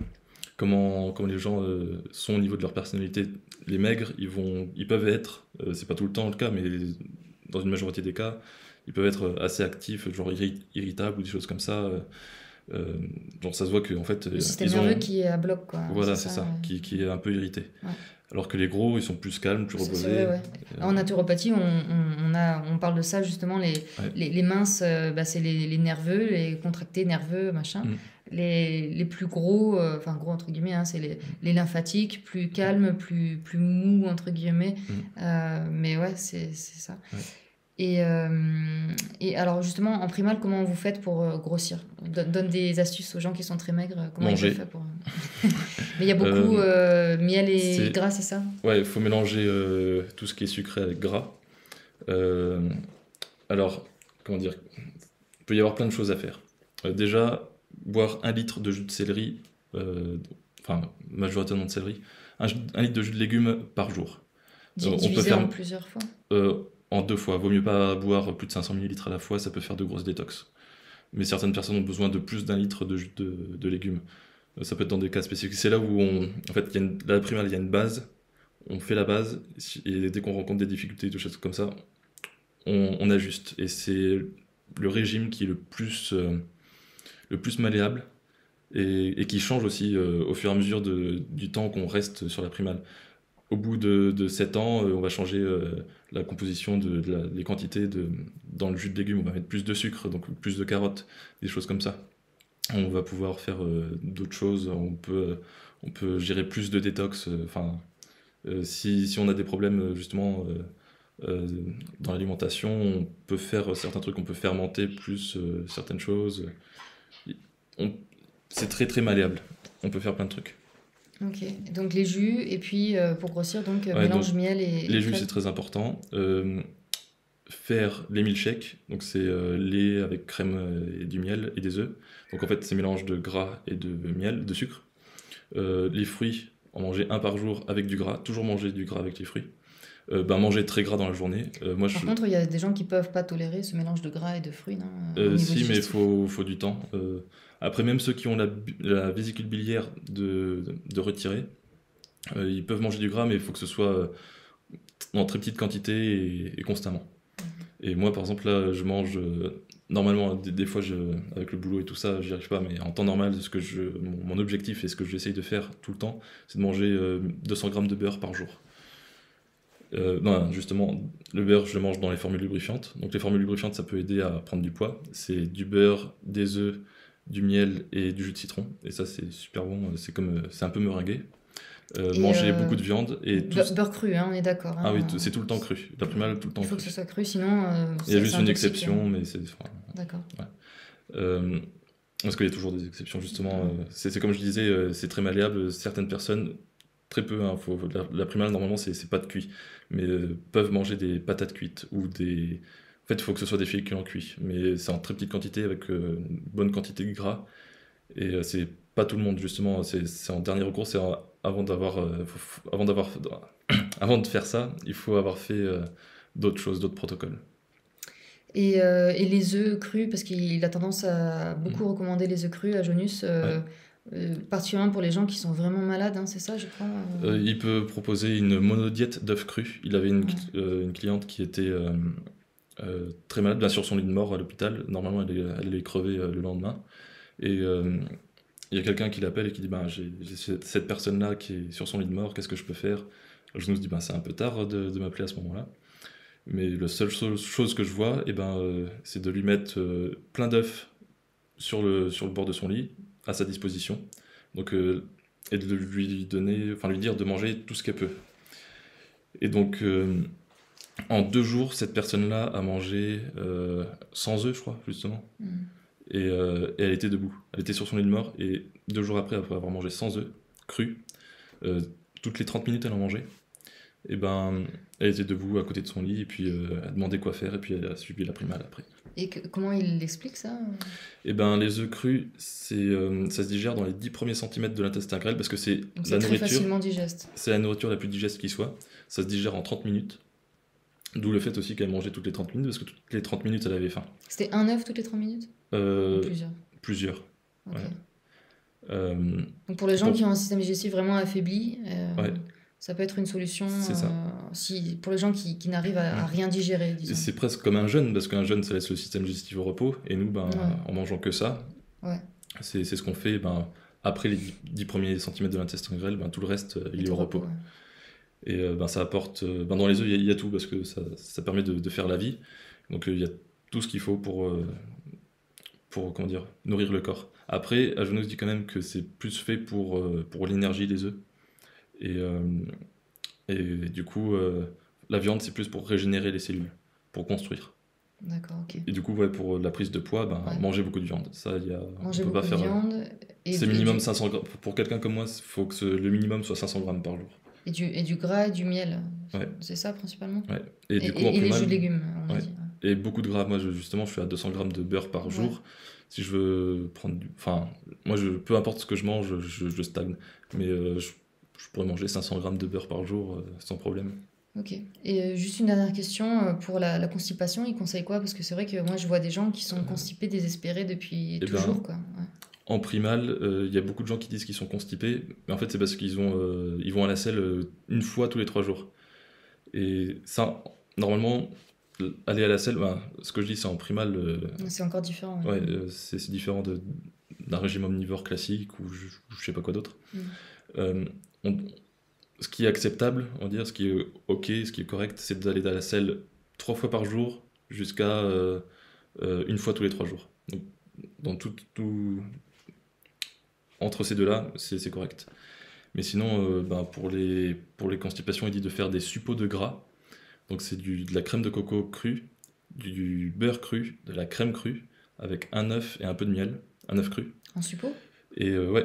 comment les gens sont au niveau de leur personnalité. Les maigres, ils peuvent être, c'est pas tout le temps le cas, mais dans une majorité des cas, ils peuvent être assez actifs, genre irritables ou des choses comme ça. Genre ça se voit qu'en fait, le système ils nerveux ont, qui est à bloc, quoi. C'est voilà, c'est ça. ça, qui est un peu irrité. Ouais. Alors que les gros, ils sont plus calmes, plus C'est reposés. vrai, ouais. En naturopathie, on parle de ça justement, Ouais. les minces, c'est les nerveux, les contractés nerveux, machin. Mm. Les plus gros, enfin gros entre guillemets, hein, c'est Mm. les lymphatiques, plus calmes, plus mous entre guillemets. Mm. Mais ouais, c'est ça. Ouais. Et, euh, et alors justement, en primal, comment vous faites pour grossir? Donne des astuces aux gens qui sont très maigres. Comment ils peuvent Manger. faire pour... Mais il y a beaucoup miel et gras, c'est ça? Ouais, il faut mélanger tout ce qui est sucré avec gras. Euh, alors, comment dire, il peut y avoir plein de choses à faire. Déjà, boire 1 litre de jus de céleri, enfin, majoritairement de céleri, 1 litre de jus de légumes par jour. On peut Divisé faire en plusieurs fois? en 2 fois. Vaut mieux pas boire plus de 500 millilitres à la fois, ça peut faire de grosses détox. Mais certaines personnes ont besoin de plus d'1 litre de jus de légumes. Ça peut être dans des cas spécifiques. C'est là où en fait, la primale, il y a une base, on fait la base, et dès qu'on rencontre des difficultés, des choses comme ça, on ajuste. Et c'est le régime qui est le plus malléable et qui change aussi au fur et à mesure du temps qu'on reste sur la primale. Au bout de 7 ans, on va changer la composition les quantités dans le jus de légumes. On va mettre plus de sucre, donc plus de carottes, des choses comme ça. On va pouvoir faire d'autres choses. On peut gérer plus de détox. Si on a des problèmes justement euh, dans l'alimentation, on peut faire certains trucs. On peut fermenter plus certaines choses. On- c'est très très malléable. On peut faire plein de trucs. Ok, donc les jus, et puis pour grossir, donc Ouais, mélange donc, miel et les jus, crème. c'est très important. Faire les milkshakes, donc c'est lait avec crème et du miel et des œufs. Donc en fait, c'est mélange de gras et de miel, de sucre. Les fruits, en manger 1 par jour avec du gras. Toujours manger du gras avec les fruits. Manger très gras dans la journée. Par contre, il y a des gens qui peuvent pas tolérer ce mélange de gras et de fruits, non, au niveau si, mais il digestif. faut du temps. Après, même ceux qui ont la vésicule biliaire de retirer, ils peuvent manger du gras, mais il faut que ce soit en très petite quantité et constamment. Et moi, par exemple, là, je mange normalement, des fois, avec le boulot et tout ça, j'y arrive pas, mais en temps normal, mon objectif et ce que j'essaye de faire tout le temps, c'est de manger 200 grammes de beurre par jour. Non, justement, le beurre, je le mange dans les formules lubrifiantes. Donc, les formules lubrifiantes, ça peut aider à prendre du poids. C'est du beurre, des œufs, du miel et du jus de citron. Et ça, c'est super bon. C'est un peu meringué. Et Manger beaucoup de viande et tout. beurre cru, hein, on est d'accord. Ah oui, Hein. c'est tout le temps cru. La primale, tout le temps Il faut que cru. ce soit cru, sinon Il y a juste c'est une intoxique. exception, mais c'est. Enfin, D'accord. Euh, parce qu'il y a toujours des exceptions, justement. C'est comme je disais, c'est très malléable. Certaines personnes, très peu, hein, la primale, normalement, c'est pas de cuit, mais peuvent manger des patates cuites ou des. En fait, il faut que ce soit des féculents cuits, mais c'est en très petite quantité avec une bonne quantité de gras. Et c'est pas tout le monde, justement. C'est en dernier recours. Avant avant de faire ça, il faut avoir fait d'autres choses, d'autres protocoles. Et les œufs crus, parce qu'il a tendance à beaucoup recommander les œufs crus à Jonus, Ouais. particulièrement pour les gens qui sont vraiment malades, hein, c'est ça, je crois. Il peut proposer une monodiète d'œufs crus. Il avait une cliente qui était très malade, bien sûr, son lit de mort à l'hôpital. Normalement, elle allait crever le lendemain. Et il y a quelqu'un qui l'appelle et qui dit j'ai cette personne-là qui est sur son lit de mort, qu'est-ce que je peux faire? Je nous dis c'est un peu tard de m'appeler à ce moment-là. Mais la seule chose que je vois, c'est de lui mettre plein d'œufs sur le bord de son lit, à sa disposition. Donc, et de lui dire de manger tout ce qu'elle peut. Et donc, en 2 jours, cette personne-là a mangé 100 œufs, je crois, justement. Mm. Et elle était debout. Elle était sur son lit de mort. Et 2 jours après avoir mangé 100 œufs crus, toutes les 30 minutes, elle en mangeait. Elle était debout à côté de son lit. Et puis, elle demandait quoi faire. Et puis, elle a subi la primale après. Et comment il explique ça? Les œufs crus, ça se digère dans les 10 premiers centimètres de l'intestin grêle parce que c'est Donc la c'est très nourriture. facilement digeste. C'est la nourriture la plus digeste qui soit. Ça se digère en 30 minutes. D'où le fait aussi qu'elle mangeait toutes les 30 minutes, parce que toutes les 30 minutes, elle avait faim. C'était un œuf toutes les 30 minutes? Ou plusieurs? Plusieurs. Ok. Ouais. Donc pour les gens qui ont un système digestif vraiment affaibli, Ouais. ça peut être une solution C'est ça. pour les gens qui n'arrivent à rien digérer, disons. C'est presque comme un jeûne, parce qu'un jeûne, ça laisse le système digestif au repos, et nous, en mangeant que ça, Ouais. c'est ce qu'on fait. Après les 10 premiers centimètres de l'intestin grêle, tout le reste, il est au repos. Ouais. Et ça apporte. Dans les œufs, il y a tout parce que ça permet de faire la vie. Donc il y a tout ce qu'il faut pour comment dire, nourrir le corps. Après, Ajonos dit quand même que c'est plus fait pour l'énergie des œufs. Et, euh, et du coup, la viande, c'est plus pour régénérer les cellules, pour construire. D'accord, ok. Et du coup, ouais, pour la prise de poids, Ouais. manger beaucoup de viande. Ça, on Manger peut pas beaucoup de faire. viande C'est minimum 500 grammes. Pour quelqu'un comme moi, il faut que le minimum soit 500 grammes par jour. et du gras et du miel. Ouais. C'est ça principalement? Ouais. Et du coup, en Et les primal, jus de légumes, on a ouais. dit. Et beaucoup de gras. Moi, justement, je suis à 200 grammes de beurre par Ouais. jour. Si je veux prendre Enfin, moi, peu importe ce que je mange, je stagne. Mais je pourrais manger 500 grammes de beurre par jour sans problème. Ok. Et juste une dernière question pour la constipation, ils conseillent quoi? Parce que c'est vrai que moi je vois des gens qui sont constipés, désespérés depuis Eh toujours, ben, quoi. Ouais. en primal, il y a beaucoup de gens qui disent qu'ils sont constipés, mais en fait, c'est parce ils vont à la selle une fois tous les 3 jours. Et ça, normalement, aller à la selle, ce que je dis, c'est en primal. C'est encore différent. Ouais. Ouais, c'est différent d'un régime omnivore classique ou je sais pas quoi d'autre. Mm. Euh, on- Ce qui est acceptable, on va dire, ce qui est ok, ce qui est correct, c'est d'aller à la selle 3 fois par jour jusqu'à une fois tous les 3 jours. Donc, dans entre ces deux-là, c'est correct. Mais sinon, pour les constipations, il dit de faire des suppôts de gras. Donc c'est de la crème de coco crue, du beurre cru, de la crème crue, avec un œuf et un peu de miel, un œuf cru. En suppos? Et ouais,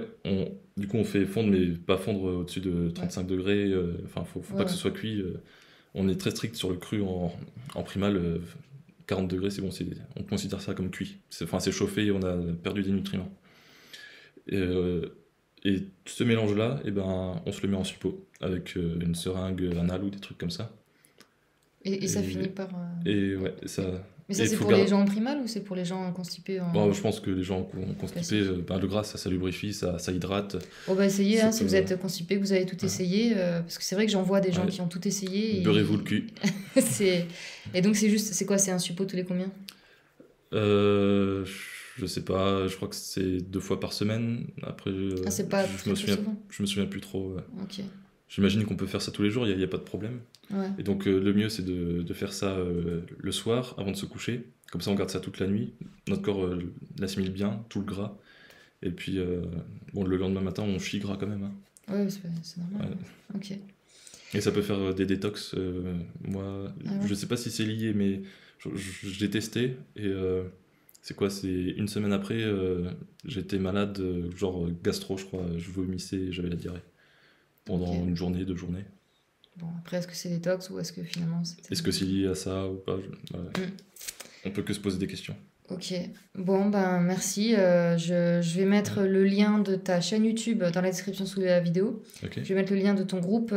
du coup on fait fondre, mais pas fondre au-dessus de 35 degrés. Enfin, faut pas Ouais, que ce soit cuit. On est très strict sur le cru en primal. 40 degrés, c'est bon, on considère ça comme cuit. C'est chauffé et on a perdu des nutriments. Et ce mélange-là, on se le met en suppôt avec une seringue anale ou des trucs comme ça. Et ça finit par. Et ouais, ça. Mais ça, Et c'est faut pour les gens en primal ou c'est pour les gens constipés Bon, je pense que les gens constipés, classique? le gras, ça lubrifie, ça hydrate. Bon, bah essayez, Ça si peut- vous êtes constipé, que vous avez tout Ouais. essayé, parce que c'est vrai que j'en vois des gens Ouais. qui ont tout essayé. Beurrez-vous le cul. c'est... Et donc c'est quoi? C'est un suppôt tous les combien? Euh, je sais pas, je crois que c'est 2 fois par semaine. Après, Ah, c'est pas je très me très souviens, souvent. je me souviens plus trop. Ok. J'imagine qu'on peut faire ça tous les jours, il y a pas de problème. Ouais. Et donc le mieux c'est de faire ça le soir avant de se coucher. Comme ça on garde ça toute la nuit. Notre corps l'assimile bien, tout le gras. Et puis le lendemain matin on chie gras quand même. Hein. Ouais, c'est normal. Ouais. Ok. Et ça peut faire des détox. Moi, Ah ouais. je sais pas si c'est lié, mais je l'ai testé. Et c'est quoi? C'est une semaine après, j'étais malade, genre gastro, je crois. Je vomissais et j'avais la diarrhée. Pendant Ok. une journée, 2 journées. Bon, après, est-ce que c'est détox ou est-ce que finalement c'était. Est-ce que c'est lié à ça ou pas? Ouais. Mm. On peut que se poser des questions. Ok. Bon, ben merci. Je vais mettre le lien de ta chaîne YouTube dans la description sous la vidéo. Ok. Je vais mettre le lien de ton groupe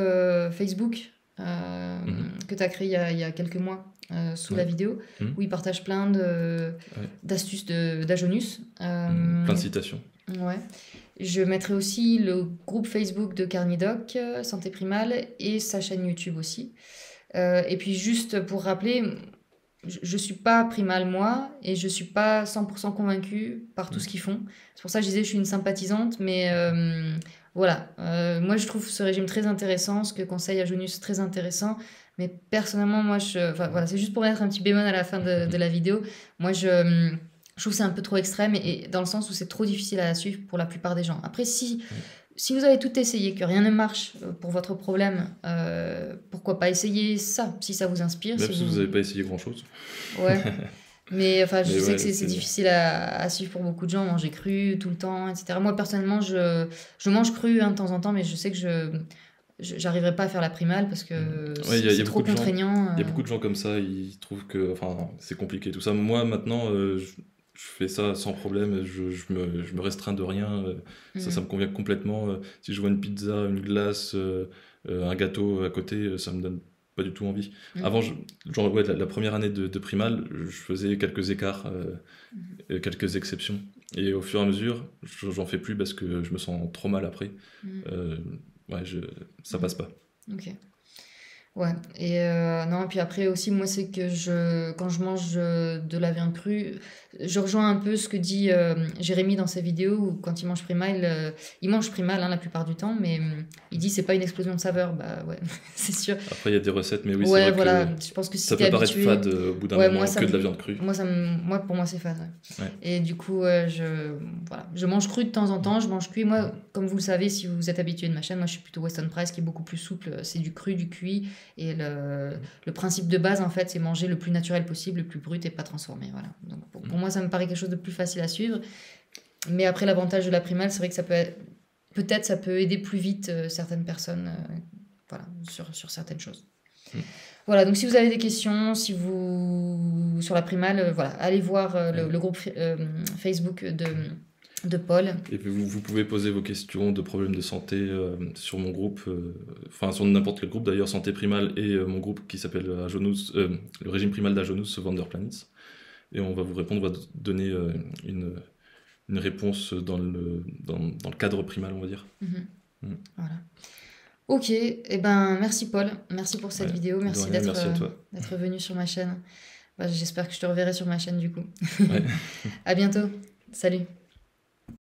Facebook que tu as créé il y a quelques mois sous Ouais. la vidéo, où ils partagent plein d'astuces d'Ajonus. Plein de citations. Ouais. Je mettrai aussi le groupe Facebook de Carnidoc, Santé Primale, et sa chaîne YouTube aussi. Et puis juste pour rappeler, je suis pas primale moi, et je suis pas 100% convaincue par tout ce qu'ils font. C'est pour ça que je disais je suis une sympathisante, mais voilà. Moi je trouve ce régime très intéressant, ce que conseille Ajonus très intéressant, mais personnellement moi enfin, voilà, c'est juste pour mettre un petit bémol à la fin de la vidéo. Moi je trouve que c'est un peu trop extrême et dans le sens où c'est trop difficile à suivre pour la plupart des gens. Après, si vous avez tout essayé, que rien ne marche pour votre problème, pourquoi pas essayer ça, si ça vous inspire. Même si vous n'avez pas essayé grand-chose. Ouais. Mais enfin, je Mais sais ouais, que c'est c'est- difficile à suivre pour beaucoup de gens, manger cru tout le temps, etc. Moi, personnellement, je mange cru de temps en temps, mais je sais que j'arriverai pas à faire la primale parce que Ouais, il y a c'est trop beaucoup de gens. contraignant. Il y a beaucoup de gens comme ça, ils trouvent que c'est compliqué tout ça. Moi maintenant, je fais ça sans problème, je me restreins de rien. Ça me convient complètement. Si je vois une pizza, une glace, un gâteau à côté, ça me donne pas du tout envie. Avant, la première année de primal, je faisais quelques écarts, quelques exceptions. Et au fur et à mesure, j'en fais plus parce que je me sens trop mal après. Mhm. Euh, ouais, ça passe pas. Ok. Ouais, et non, puis après aussi, moi, c'est que quand je mange de la viande crue, je rejoins un peu ce que dit Jérémy dans sa vidéo, où quand il mange primal hein, la plupart du temps, mais il dit c'est pas une explosion de saveur. Bah ouais, c'est sûr. Après, il y a des recettes, mais oui, c'est Ouais, vrai voilà, que je pense que si ça t'es peut paraître habitué, fade au bout d'un ouais, moment que de la viande crue. pour moi, c'est fade. Ouais. Ouais. Et du coup, voilà, je mange cru de temps en temps, je mange cuit. Moi, comme vous le savez, si vous êtes habitué de ma chaîne, moi, je suis plutôt Weston Price, qui est beaucoup plus souple. C'est du cru, du cuit, et le principe de base, en fait, c'est manger le plus naturel possible, le plus brut et pas transformé. Voilà. Donc, pour moi, ça me paraît quelque chose de plus facile à suivre. Mais après, l'avantage de la primale, c'est vrai que peut-être ça peut aider plus vite certaines personnes voilà, sur certaines choses. Voilà, donc si vous avez des questions, sur la primale, voilà, allez voir le groupe Facebook de Paul. Et puis vous pouvez poser vos questions de problèmes de santé sur mon groupe, enfin sur n'importe quel groupe d'ailleurs, Santé Primale, et mon groupe qui s'appelle le régime primal d'Ajonus Vanderplanitz. Et on va vous répondre, on va donner une réponse dans le cadre primal, on va dire. Voilà. Ok, et ben merci Paul, merci pour cette vidéo, merci d'être venu sur ma chaîne. Bah, j'espère que je te reverrai sur ma chaîne du coup. À bientôt, salut.